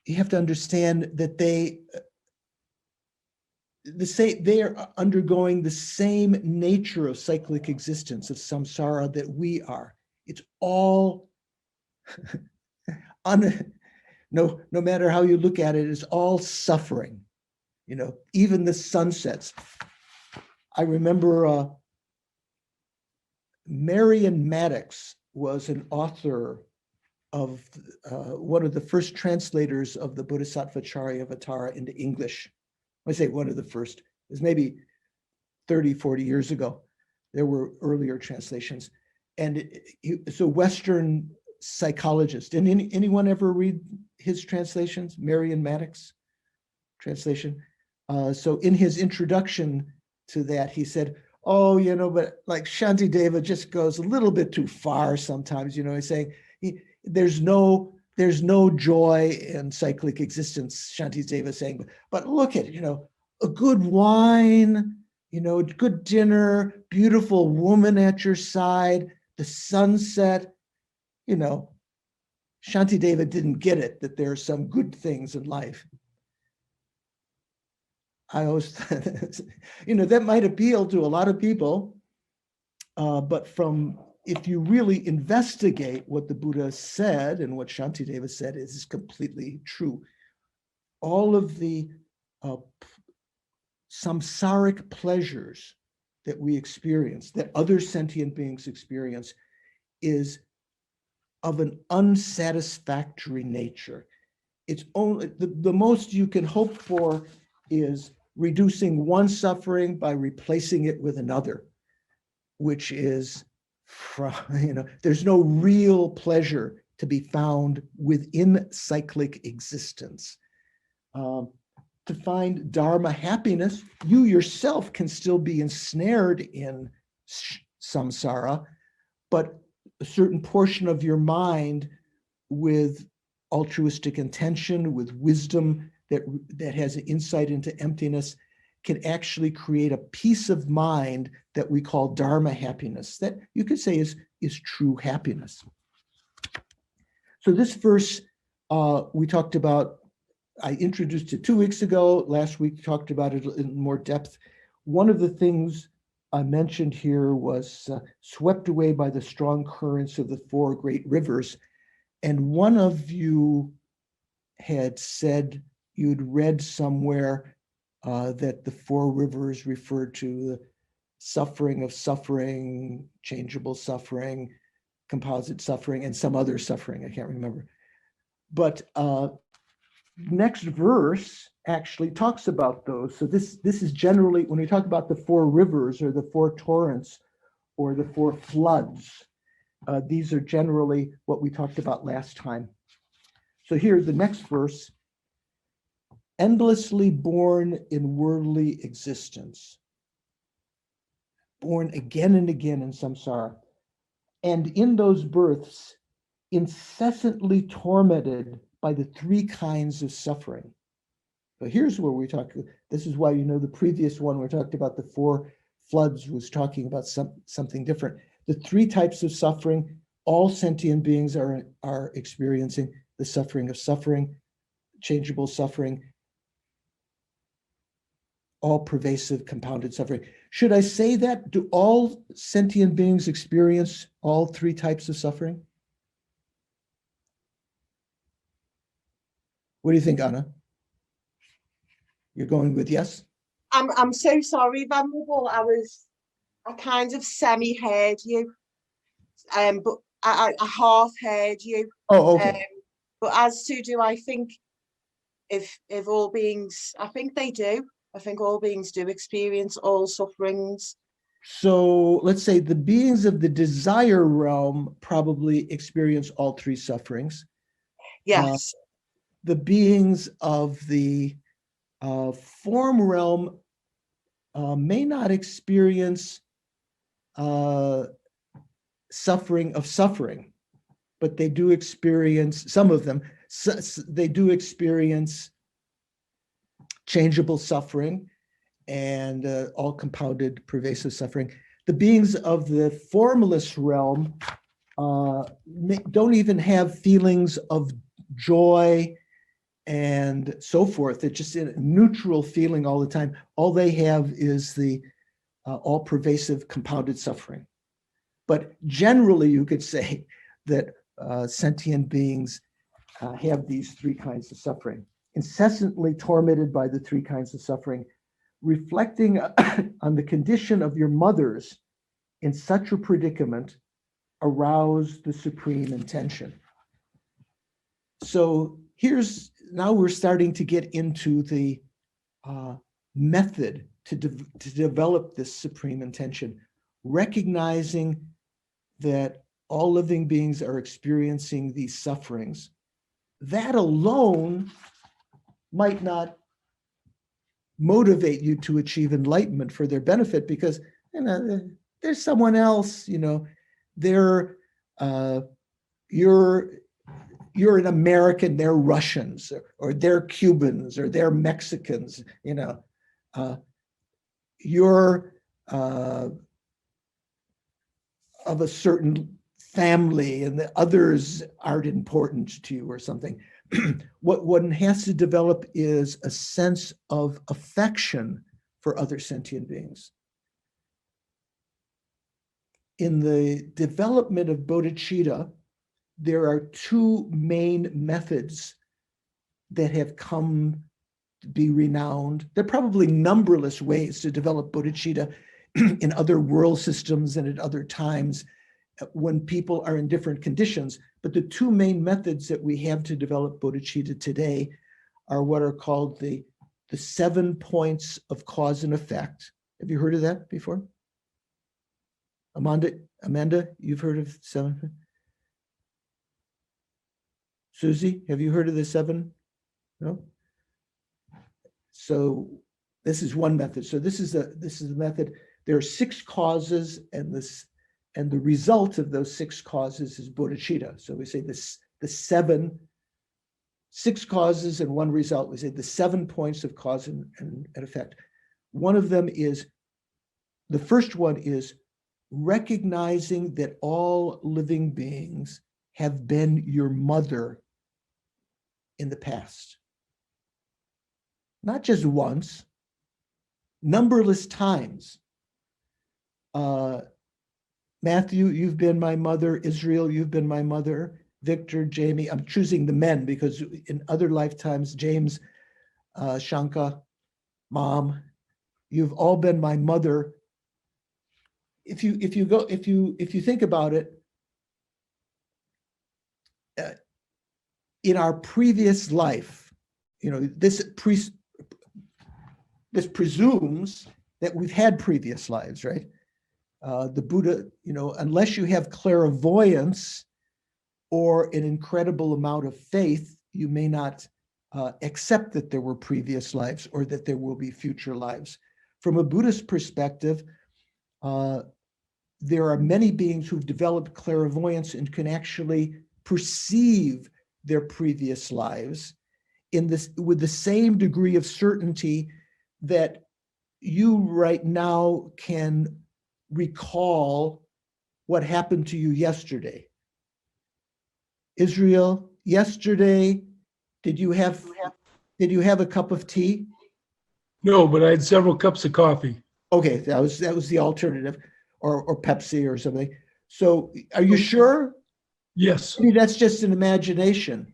You have to understand that they are undergoing the same nature of cyclic existence, of samsara, that we are. It's all, no matter how you look at it, it's all suffering. You know, even the sunsets. I remember Marion Maddox was an author of one of the first translators of the Bodhisattva Charyavatara into English. I say one of the first. It was maybe 30, 40 years ago. There were earlier translations. And so Western psychologist. Did anyone ever read his translations? Marion Maddox translation. So in his introduction to that, he said, oh, you know, but like Shantideva just goes a little bit too far sometimes, you know, he's saying, there's no joy in cyclic existence, Shantideva saying, but look at, you know, a good wine, you know, a good dinner, beautiful woman at your side, the sunset, you know. Shantideva didn't get it, that there are some good things in life. I always, you know, that might appeal to a lot of people, but if you really investigate what the Buddha said and what Shantideva said is completely true. All of the samsaric pleasures that we experience, that other sentient beings experience, is of an unsatisfactory nature. It's only the most you can hope for is reducing one suffering by replacing it with another, which is, you know, there's no real pleasure to be found within cyclic existence. To find Dharma happiness, you yourself can still be ensnared in samsara, but a certain portion of your mind with altruistic intention, with wisdom that has an insight into emptiness, can actually create a peace of mind that we call Dharma happiness, that you could say is true happiness. So this verse we talked about, I introduced it 2 weeks ago. Last week talked about it in more depth. One of the things I mentioned here was swept away by the strong currents of the four great rivers. And one of you had said you'd read somewhere that the four rivers referred to the suffering of suffering, changeable suffering, composite suffering, and some other suffering, I can't remember. But next verse actually talks about those. So this is generally, when we talk about the four rivers or the four torrents or the four floods, these are generally what we talked about last time. So here, the next verse, endlessly born in worldly existence, born again and again in samsara, and in those births, incessantly tormented by the three kinds of suffering. So here's where we talk. This is why, you know, the previous one we talked about the four floods was talking about something different. The three types of suffering, all sentient beings are experiencing: the suffering of suffering, changeable suffering, all pervasive compounded suffering. Should I say that? Do all sentient beings experience all three types of suffering? What do you think, Anna? You're going with yes?
I'm so sorry, Venerable. I kind of semi-heard you, but I half heard you.
Oh, okay.
But as to do I think if all beings, I think they do. I think all beings do experience all sufferings.
So let's say the beings of the desire realm probably experience all three sufferings.
Yes.
The beings of the form realm may not experience suffering of suffering, but they do experience, some of them, they do experience changeable suffering and all compounded pervasive suffering. The beings of the formless realm don't even have feelings of joy and so forth. It's just a neutral feeling all the time. All they have is the all pervasive compounded suffering. But generally, you could say that sentient beings have these three kinds of suffering, incessantly tormented by the three kinds of suffering, reflecting on the condition of your mothers in such a predicament arouse the supreme intention. So now we're starting to get into the method to develop this supreme intention, recognizing that all living beings are experiencing these sufferings. That alone might not motivate you to achieve enlightenment for their benefit, because there's someone else, they're you're an American, they're Russians, or they're Cubans, or they're Mexicans, you're of a certain family and the others aren't important to you or something. What one has to develop is a sense of affection for other sentient beings. In the development of bodhicitta, there are two main methods that have come to be renowned. There are probably numberless ways to develop bodhicitta in other world systems and at other times when people are in different conditions. But the two main methods that we have to develop bodhicitta today are what are called the 7 points of cause and effect. Have you heard of that before? Amanda, you've heard of 7? Susie, have you heard of the 7? No? So this is one method. So this is the method. There are 6 causes, and the result of those 6 causes is bodhicitta. So we say the 6 causes and 1 result. We say the 7 points of cause and effect. One of them is, the first one is recognizing that all living beings have been your mother in the past. Not just once, numberless times. Matthew, you've been my mother. Israel, you've been my mother. Victor, Jamie, I'm choosing the men because in other lifetimes, James, Shanka, Mom, you've all been my mother. If you think about it, in our previous life, this presumes that we've had previous lives, right? The Buddha, unless you have clairvoyance or an incredible amount of faith, you may not accept that there were previous lives or that there will be future lives. From a Buddhist perspective, there are many beings who've developed clairvoyance and can actually perceive their previous lives with the same degree of certainty that you right now can recall what happened to you yesterday. Israel, yesterday, did you have a cup of tea?
No, but I had several cups of coffee.
Okay, that was the alternative, or Pepsi or something. So are you sure?
Yes.
Maybe that's just an imagination.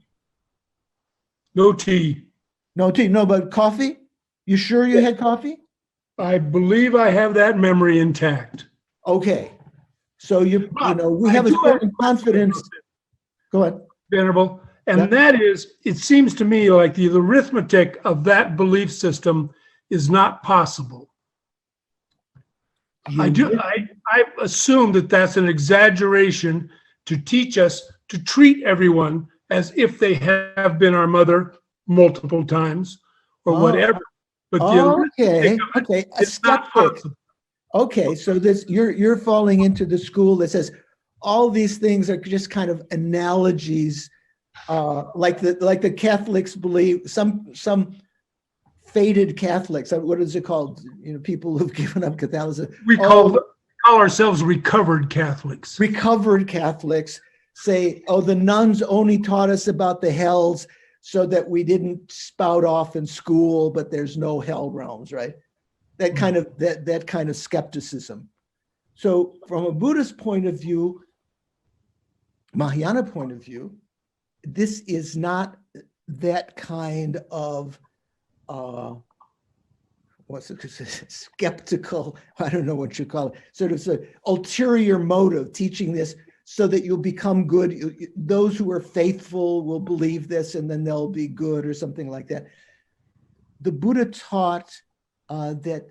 No tea.
No tea, no, but coffee? You sure you had coffee?
I believe I have that memory intact.
Okay. So we have a certain confidence. Go ahead.
Venerable. And
Yeah.
that is, it seems to me like the arithmetic of that belief system is not possible. I assume that that's an exaggeration to teach us to treat everyone as if they have been our mother multiple times or whatever. But
okay, a
it's not
skeptic.
possible.
Okay, so you're falling into the school that says all these things are just kind of analogies, like the Catholics believe. Some faded Catholics. What is it called? People who've given up Catholicism.
We call ourselves recovered Catholics.
Recovered Catholics say, "Oh, the nuns only taught us about the hells so that we didn't spout off in school, but there's no hell realms," right? That kind of skepticism. So from a Buddhist point of view, Mahayana point of view, this is not that kind of skeptical, I don't know what you call it, sort of an ulterior motive teaching this so that you'll become good. Those who are faithful will believe this and then they'll be good or something like that. The Buddha taught that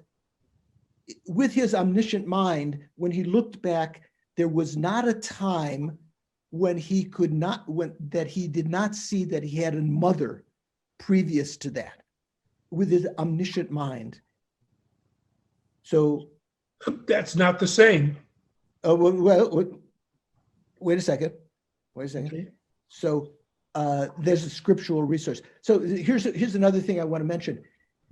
with his omniscient mind, when he looked back, there was not a time when he did not see that he had a mother previous to that, with his omniscient mind. So
that's not the same.
Wait a second. Okay. So there's a scriptural resource. So here's another thing I want to mention.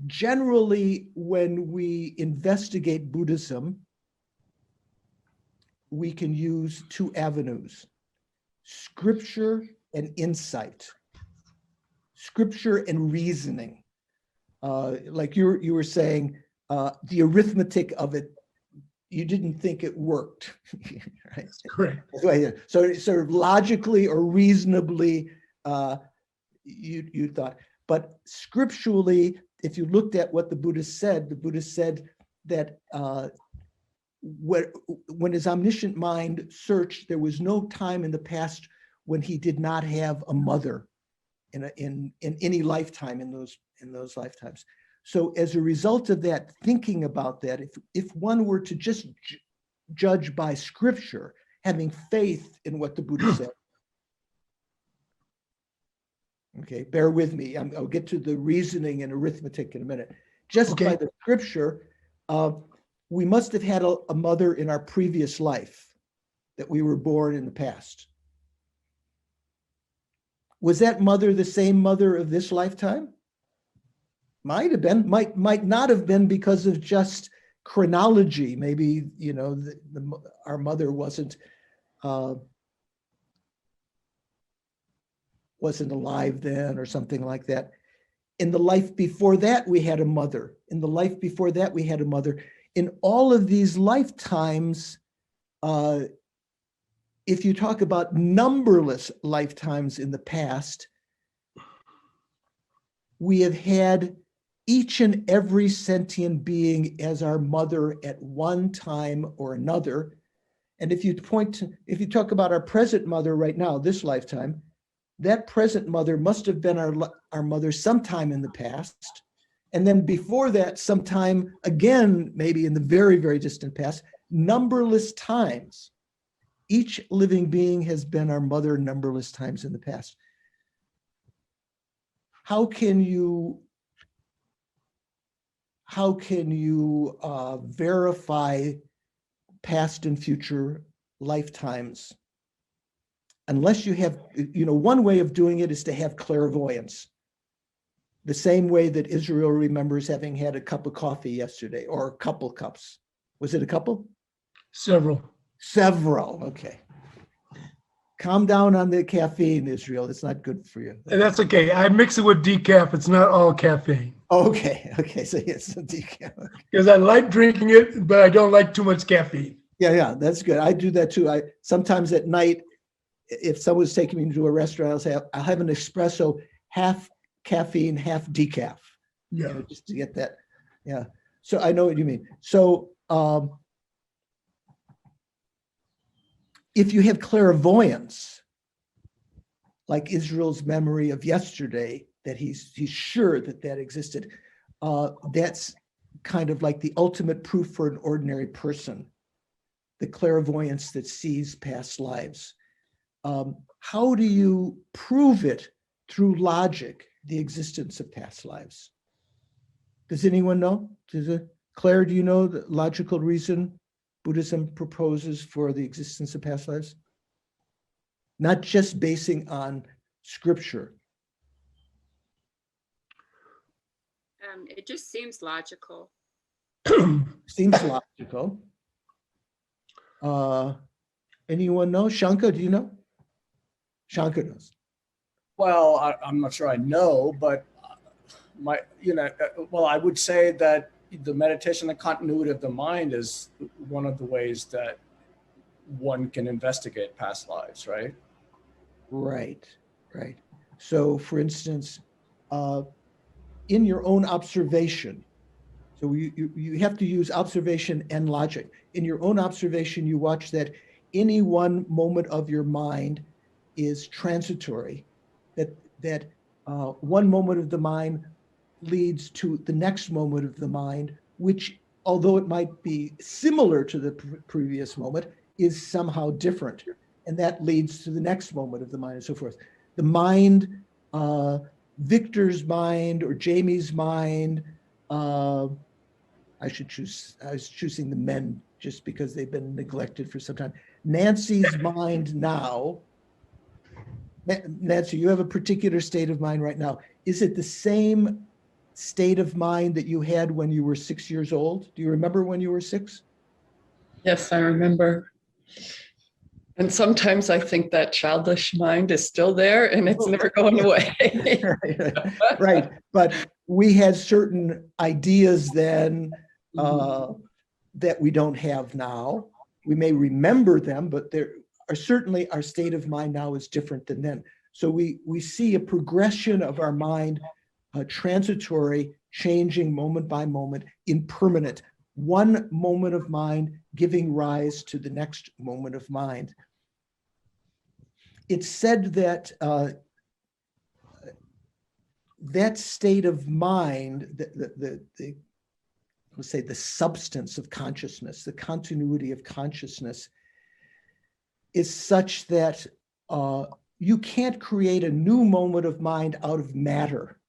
Generally, when we investigate Buddhism, we can use two avenues: scripture and insight, scripture and reasoning. Like you were saying, the arithmetic of it, you didn't think it worked, right?
Correct.
So sort of logically or reasonably, you thought. But scripturally, if you looked at what the Buddha said that when his omniscient mind searched, there was no time in the past when he did not have a mother in any lifetime in those lifetimes. So as a result of that, thinking about that, if one were to just judge by scripture, having faith in what the Buddha said. Okay, bear with me. I'll get to the reasoning and arithmetic in a minute. Just by the scripture, we must have had a mother in our previous life, that we were born in the past. Was that mother the same mother of this lifetime? Might have been, might not have been, because of just chronology. Maybe, our mother wasn't alive then or something like that. In the life before that, we had a mother. In the life before that, we had a mother. In all of these lifetimes, if you talk about numberless lifetimes in the past, we have had each and every sentient being as our mother at one time or another. And if you talk about our present mother right now, this lifetime, that present mother must have been our mother sometime in the past. And then before that, sometime again, maybe in the very, very distant past, numberless times. Each living being has been our mother numberless times in the past. How can you verify past and future lifetimes unless you have, one way of doing it is to have clairvoyance. The same way that Israel remembers having had a cup of coffee yesterday, or a couple cups. Was it a couple?
Several.
Several, okay. Calm down on the caffeine, Israel. It's not good for you.
And that's okay. I mix it with decaf. It's not all caffeine.
Okay, so yes, decaf.
Because I like drinking it, but I don't like too much caffeine.
Yeah, that's good. I do that too. I sometimes at night, if someone's taking me to a restaurant, I'll have an espresso, half caffeine, half decaf.
Yeah.
Just to get that. Yeah. So I know what you mean. So if you have clairvoyance, like Israel's memory of yesterday, that he's sure that existed, that's kind of like the ultimate proof for an ordinary person, the clairvoyance that sees past lives. How do you prove it through logic, the existence of past lives? Does anyone know? Claire, do you know the logical reason Buddhism proposes for the existence of past lives? Not just basing on scripture.
It just seems logical.
Seems logical. Anyone know? Shankar, do you know? Shankar knows.
Well, I'm not sure I know, but I would say that the meditation, the continuity of the mind is one of the ways that one can investigate past lives, right?
Right. So for instance, in your own observation, so you have to use observation and logic. In your own observation, you watch that any one moment of your mind is transitory, that one moment of the mind leads to the next moment of the mind, which, although it might be similar to the previous moment, is somehow different. And that leads to the next moment of the mind and so forth. The mind, Victor's mind or Jamie's mind, I was choosing the men just because they've been neglected for some time. Nancy's mind now, Nancy, you have a particular state of mind right now. Is it the same state of mind that you had when you were 6 years old? Do you remember when you were 6?
Yes, I remember. And sometimes I think that childish mind is still there and it's never going away.
Right. But we had certain ideas then that we don't have now. We may remember them, but there are certainly our state of mind now is different than then. So we see a progression of our mind, transitory, changing moment by moment, impermanent. One moment of mind giving rise to the next moment of mind. It's said that that state of mind, let's say the substance of consciousness, the continuity of consciousness, is such that you can't create a new moment of mind out of matter.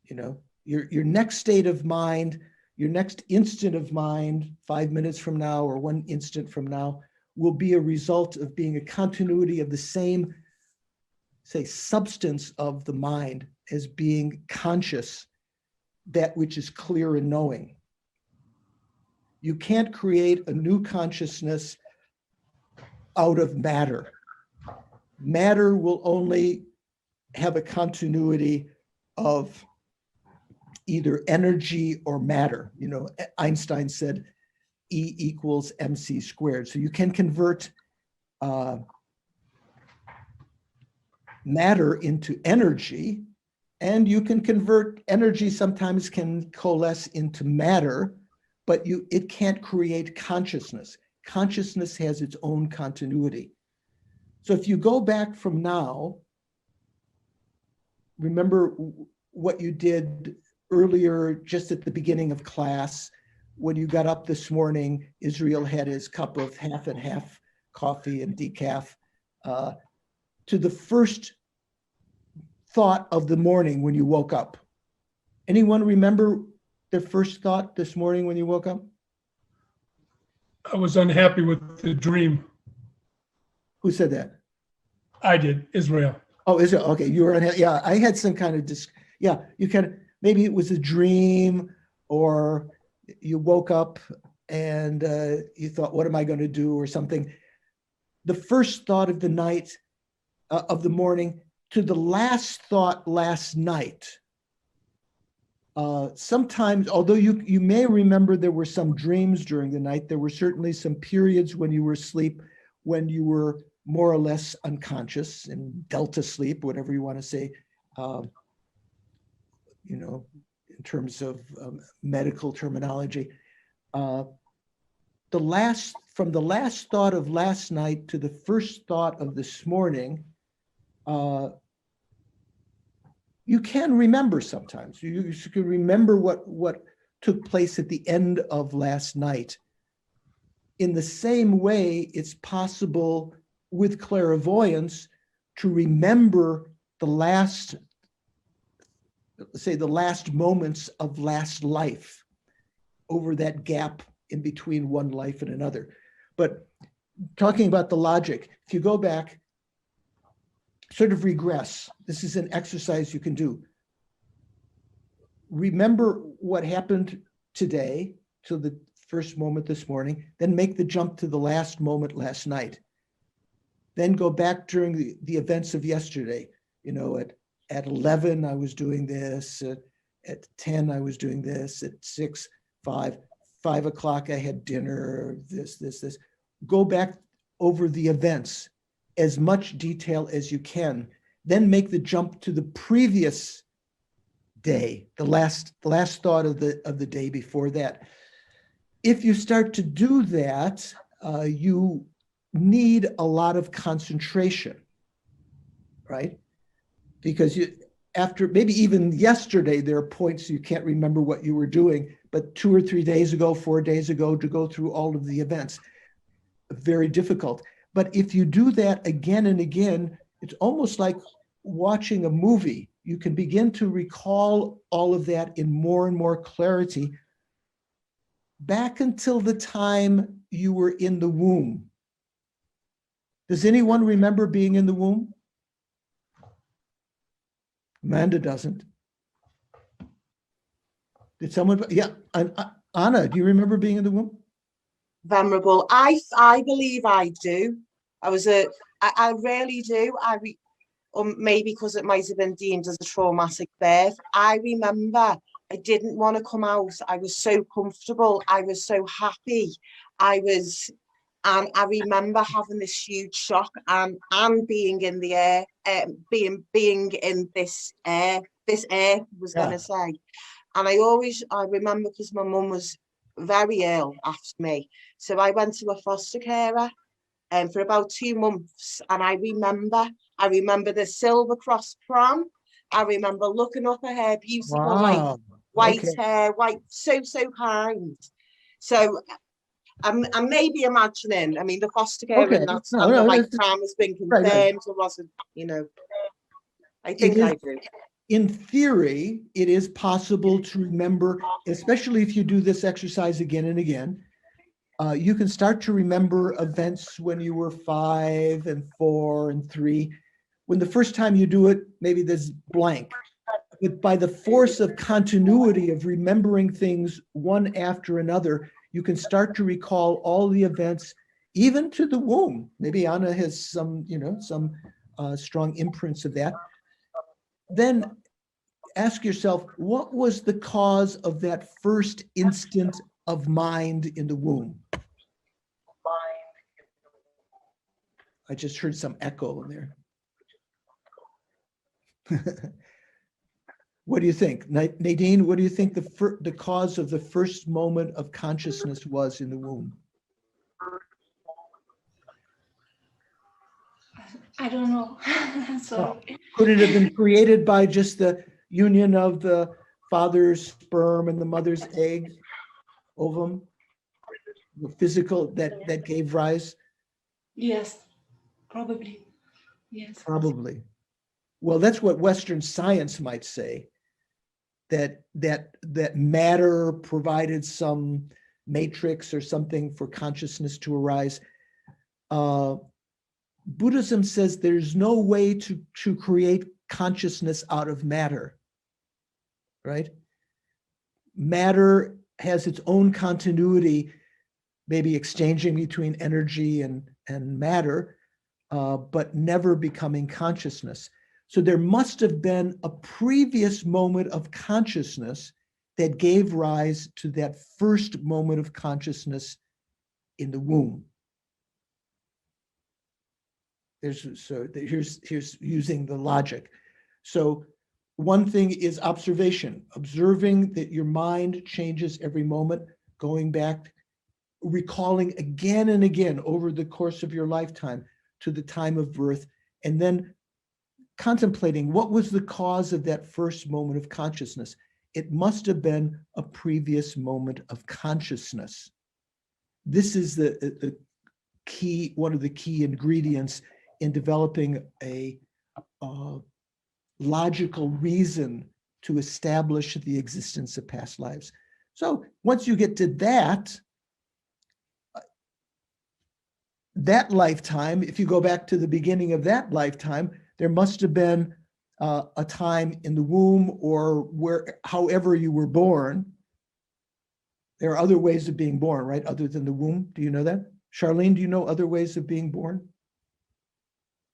You know, your next state of mind, your next instant of mind, 5 minutes from now or 1 instant from now, will be a result of being a continuity of the same, say, substance of the mind as being conscious, that which is clear and knowing. You can't create a new consciousness out of matter. Matter will only have a continuity of either energy or matter. You know, Einstein said E equals mc squared. So you can convert matter into energy, and you can convert energy, sometimes can coalesce into matter, but it can't create consciousness. Consciousness has its own continuity. So if you go back from now, remember what you did earlier, just at the beginning of class, when you got up this morning, Israel had his cup of half and half coffee and decaf, to the first thought of the morning when you woke up. Anyone remember their first thought this morning when you woke up?
I was unhappy with the dream.
Who said that?
I did, Israel.
Oh, Israel. Okay, you were unhappy. Yeah, I had some kind of you kind of, maybe it was a dream, or you woke up and you thought, what am I going to do, or something. The first thought of the night, of the morning, to the last thought last night. Sometimes, although you may remember there were some dreams during the night, there were certainly some periods when you were asleep, when you were more or less unconscious, in delta sleep, whatever you want to say, you know, in terms of medical terminology. From the last thought of last night to the first thought of this morning, you can remember sometimes. You can remember what took place at the end of last night. In the same way, it's possible with clairvoyance to remember the last, say, the last moments of last life over that gap in between one life and another. But talking about the logic, if you go back, sort of regress. This is an exercise you can do. Remember what happened today to the first moment this morning, then make the jump to the last moment last night. Then go back during the events of yesterday. You know, at 11, I was doing this. At 10, I was doing this. At 6, 5 o'clock, I had dinner, this. Go back over the events, as much detail as you can, then make the jump to the previous day, the last thought of the day before that. If you start to do that, you need a lot of concentration, right? Because after maybe even yesterday, there are points you can't remember what you were doing, but 2 or 3 days ago, 4 days ago, to go through all of the events, very difficult. But if you do that again and again, it's almost like watching a movie. You can begin to recall all of that in more and more clarity back until the time you were in the womb. Does anyone remember being in the womb? Amanda doesn't. Did someone? Yeah, Anna, do you remember being in the womb?
Venerable, I believe I do. I really do. Or maybe because it might have been deemed as a traumatic birth. I remember I didn't want to come out. I was so comfortable. I was so happy. And I remember having this huge shock and being in the air, being in this air was going to say. And I remember because my mum was very ill after me. So I went to a foster carer for about 2 months. And I remember the Silver Cross pram. I remember looking up at her, beautiful, white hair, white, so kind. So I'm maybe imagining, I mean, the foster care and that the white pram has been confirmed, right. It wasn't, you know, I think I do.
In theory, it is possible to remember, especially if you do this exercise again and again. You can start to remember events when you were 5 and 4 and 3. When the first time you do it, maybe there's blank. But by the force of continuity of remembering things one after another, you can start to recall all the events, even to the womb. Maybe Anna has some strong imprints of that. Then ask yourself, what was the cause of that first instant of mind in the womb? I just heard some echo in there. What do you think? Nadine, what do you think the cause of the first moment of consciousness was in the womb?
I don't know. Sorry.
Could it have been created by just the union of the father's sperm and the mother's egg, ovum, the physical that gave rise?
Yes, probably. Yes.
Probably. Well, that's what Western science might say, that matter provided some matrix or something for consciousness to arise. Buddhism says there's no way to create consciousness out of matter, right? Matter has its own continuity, maybe exchanging between energy and matter, but never becoming consciousness. So there must have been a previous moment of consciousness that gave rise to that first moment of consciousness in the womb. Here's using the logic. So one thing is observation, observing that your mind changes every moment, going back, recalling again and again over the course of your lifetime to the time of birth, and then contemplating what was the cause of that first moment of consciousness. It must have been a previous moment of consciousness. This is the key, one of the key ingredients in developing a logical reason to establish the existence of past lives. So once you get to that lifetime, if you go back to the beginning of that lifetime, there must have been a time in the womb or however you were born. There are other ways of being born, right? Other than the womb. Do you know that? Charlene, do you know other ways of being born?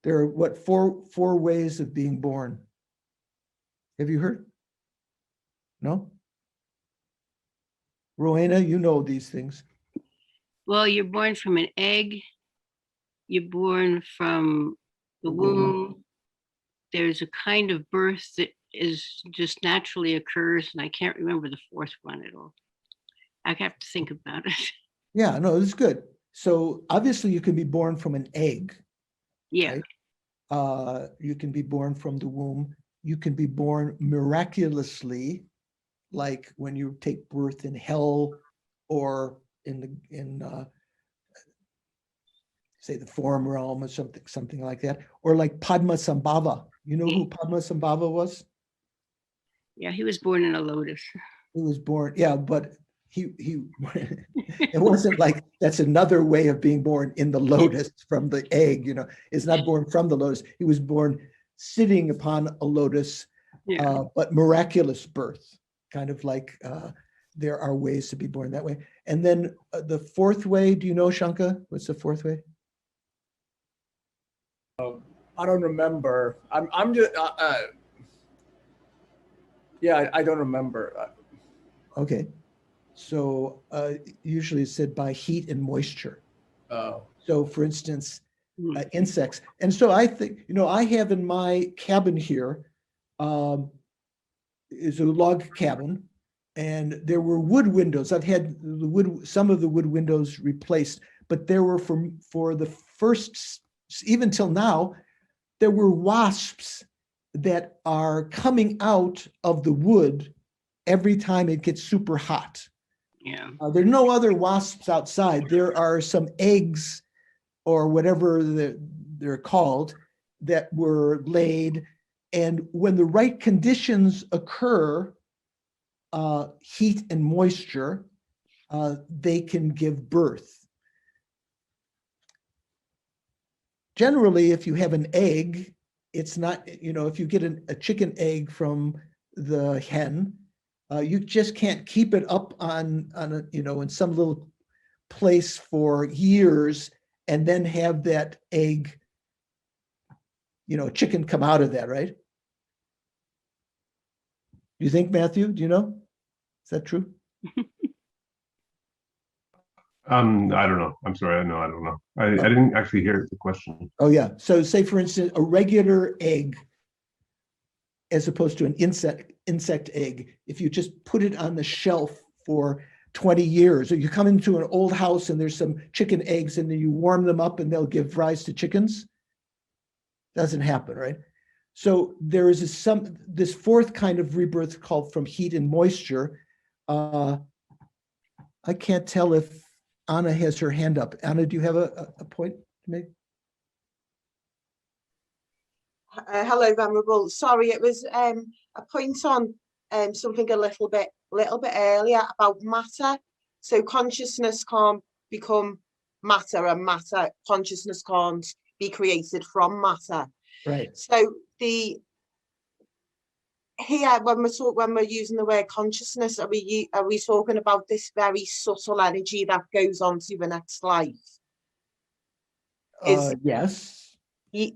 There are what, four ways of being born? Have you heard? No? Rowena, you know these things.
Well, you're born from an egg. You're born from the womb. There's a kind of birth that is just naturally occurs, and I can't remember the fourth one at all. I have to think about it.
Yeah, no, this is good. So obviously you can be born from an egg.
Yeah.
Right? You can be born from the womb. You can be born miraculously, like when you take birth in hell or in say the form realm or something like that, or like Padmasambhava. You know who Padmasambhava was?
Yeah, he was born in a lotus.
He was born, yeah, but he it wasn't like that's another way of being born in the lotus from the egg, you know. It's not born from the lotus. He was born sitting upon a lotus, but miraculous birth, kind of like there are ways to be born that way. And then the fourth way, do you know, Shanka? What's the fourth way?
I don't remember. I'm just yeah, I don't remember.
Okay, so usually it's said by heat and moisture.
Oh.
So for instance, insects. And so I think, you know, I have in my cabin here is a log cabin, and there were wood windows. I've had some of the wood windows replaced, but there were for the first, even till now, there were wasps that are coming out of the wood every time it gets super hot.
Yeah.
There are no other wasps outside. There are some eggs or whatever they're called that were laid. And when the right conditions occur, heat and moisture, they can give birth. Generally, if you have an egg, it's not, you know, if you get a chicken egg from the hen, you just can't keep it up on a, you know, in some little place for years and then have that egg, you know, chicken come out of that, right? You think, Matthew? Do you know? Is that true?
I don't know. I'm sorry. No, I don't know. I didn't actually hear the question.
Oh, yeah. So say, for instance, a regular egg, as opposed to an insect egg, if you just put it on the shelf for 20 years, or you come into an old house and there's some chicken eggs and then you warm them up and they'll give rise to chickens. Doesn't happen, right? So there is this fourth kind of rebirth called from heat and moisture. I can't tell if Anna has her hand up. Anna, do you have a point to make?
Hello, Venerable. Sorry, it was a point on something a little bit earlier about matter. So consciousness can't become matter, and consciousness can't be created from matter.
Right.
So here, when we're using the word consciousness, are we talking about this very subtle energy that goes on to the next life?
Yes.
Okay.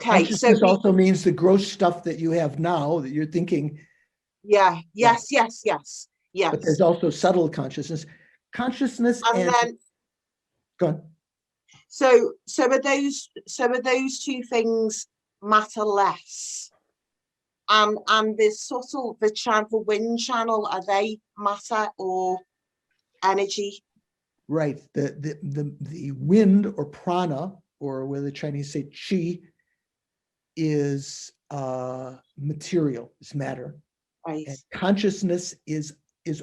Consciousness also means the gross stuff that you have now that you're thinking.
Yeah. Yes.
But there's also subtle consciousness. Consciousness and then go on.
So are those two things matter less? And the subtle, the wind channel, are they matter or energy?
Right. The wind or prana, or where the Chinese say qi, is material, is matter.
Right.
And consciousness is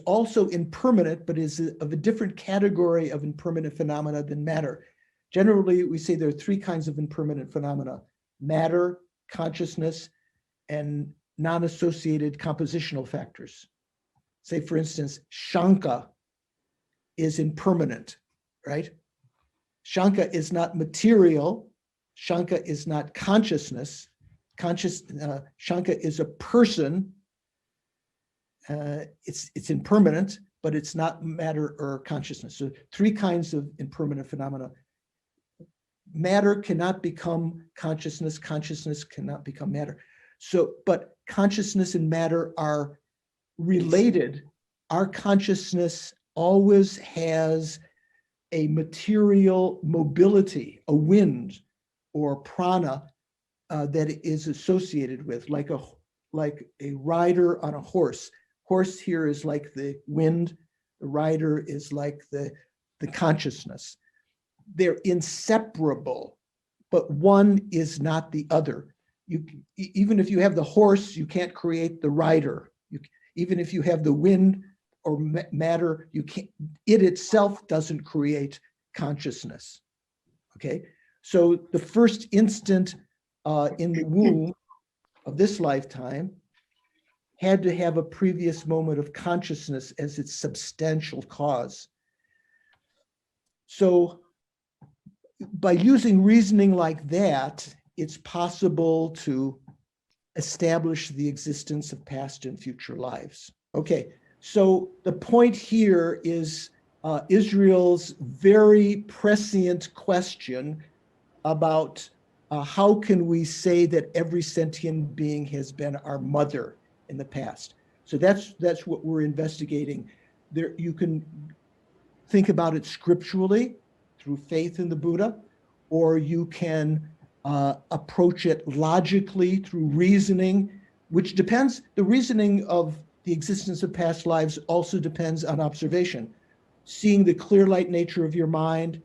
also impermanent, but is of a different category of impermanent phenomena than matter. Generally, we say there are three kinds of impermanent phenomena: matter, consciousness, and non-associated compositional factors. Say, for instance, Shanka is impermanent, right? Shanka is not material. Shanka is not consciousness. Shanka is a person. It's impermanent, but it's not matter or consciousness. So three kinds of impermanent phenomena. Matter cannot become consciousness. Consciousness cannot become matter. So, but consciousness and matter are related. Our consciousness always has a material mobility, a wind or prana that is associated with, like a rider on a horse. Horse here is like the wind. The rider is like the consciousness. They're inseparable, but one is not the other. Even if you have the horse, you can't create the rider. Even if you have the wind or matter, it itself doesn't create consciousness. Okay, so the first instant in the womb of this lifetime had to have a previous moment of consciousness as its substantial cause. So by using reasoning like that, it's possible to establish the existence of past and future lives. Okay, so the point here is Israel's very prescient question about how can we say that every sentient being has been our mother in the past. So that's what we're investigating. There, you can think about it scripturally through faith in the Buddha, or you can approach it logically through reasoning, which depends. The reasoning of the existence of past lives also depends on observation. Seeing the clear light nature of your mind,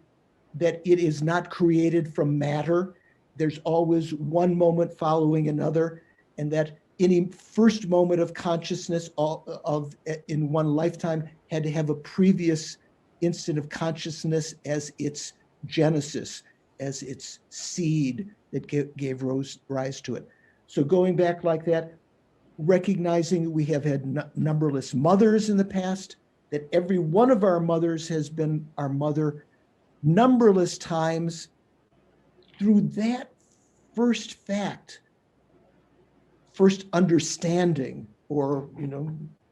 that it is not created from matter. There's always one moment following another, and that any first moment of consciousness in one lifetime had to have a previous instant of consciousness as its genesis, as its seed that gave rise to it. So going back like that, recognizing we have had numberless mothers in the past, that every one of our mothers has been our mother numberless times. Through that first fact, first understanding, or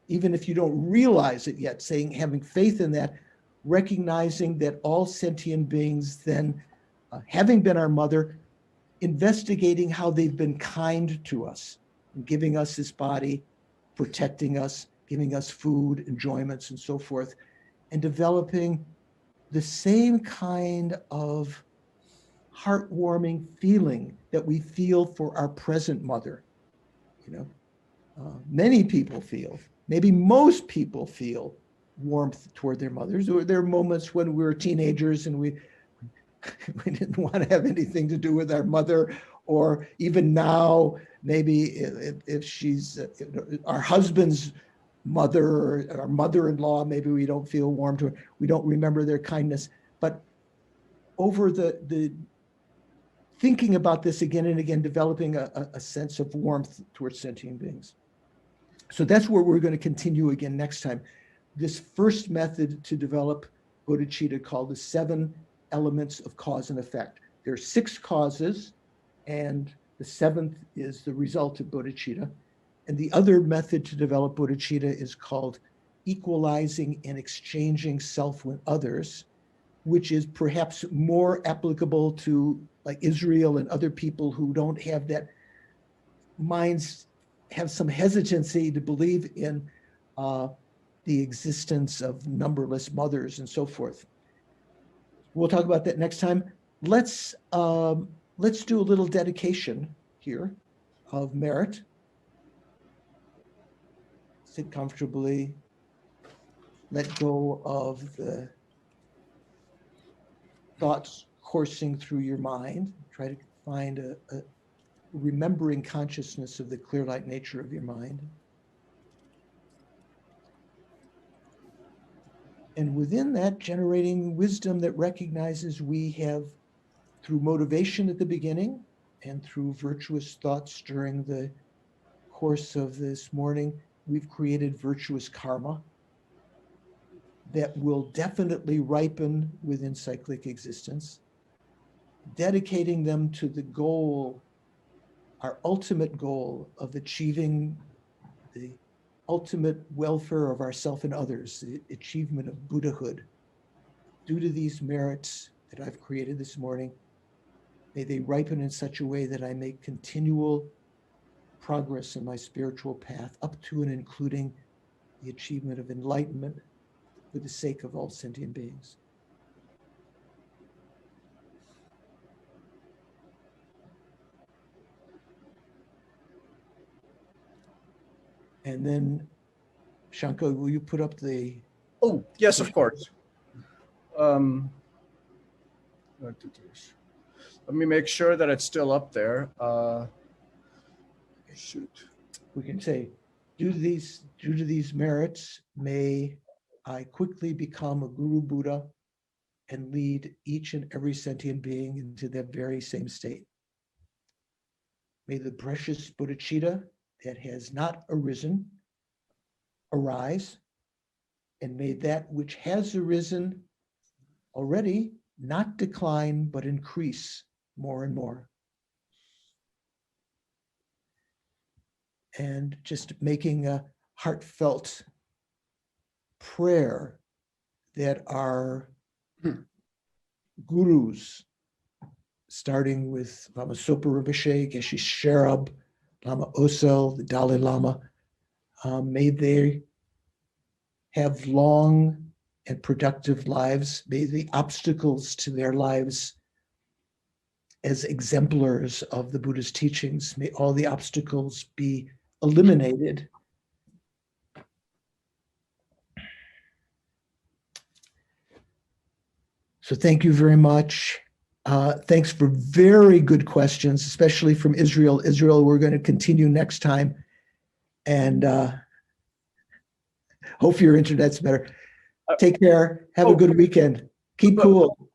even if you don't realize it yet, having faith in that, recognizing that all sentient beings then, having been our mother, investigating how they've been kind to us, giving us this body, protecting us, giving us food, enjoyments, and so forth, and developing the same kind of heartwarming feeling that we feel for our present mother. Many people feel, maybe most people feel warmth toward their mothers. There are moments when we were teenagers and we didn't want to have anything to do with our mother, Or even now, maybe if she's our husband's mother or our mother-in-law, maybe we don't feel warm to her. We don't remember their kindness. But over the thinking about this again and again, developing a sense of warmth towards sentient beings. So that's where we're going to continue again next time. This first method to develop bodhicitta, called the 7 elements of cause and effect. There are 6 causes, and the 7th is the result of bodhicitta. And the other method to develop bodhicitta is called equalizing and exchanging self with others, which is perhaps more applicable to like Israel and other people who don't have that minds, have some hesitancy to believe in the existence of numberless mothers and so forth. We'll talk about that next time. Let's do a little dedication here of merit. Sit comfortably. Let go of the thoughts coursing through your mind. Try to find a remembering consciousness of the clear light nature of your mind. And within that, generating wisdom that recognizes we have, through motivation at the beginning and through virtuous thoughts during the course of this morning, we've created virtuous karma that will definitely ripen within cyclic existence, dedicating them to the goal, our ultimate goal of achieving the ultimate welfare of ourself and others, the achievement of Buddhahood. Due to these merits that I've created this morning, may they ripen in such a way that I make continual progress in my spiritual path, up to and including the achievement of enlightenment for the sake of all sentient beings. And then, Shankar, will you put up the...
Oh, yes, of course. Let me make sure that it's still up there. Shoot.
We can say, due to these merits, may I quickly become a Guru Buddha and lead each and every sentient being into that very same state. May the precious bodhicitta that has not arisen arise, and may that which has arisen already not decline but increase more and more. And just making a heartfelt prayer that our gurus, starting with Lama Zopa Rinpoche, Geshe Sherab, Lama Osel, the Dalai Lama, may they have long and productive lives. May the obstacles to their lives as exemplars of the Buddha's teachings, may all the obstacles be eliminated. So thank you very much. Thanks for very good questions, especially from Israel. Israel, we're going to continue next time. And hope your internet's better. Take care. Have a good weekend. Keep cool.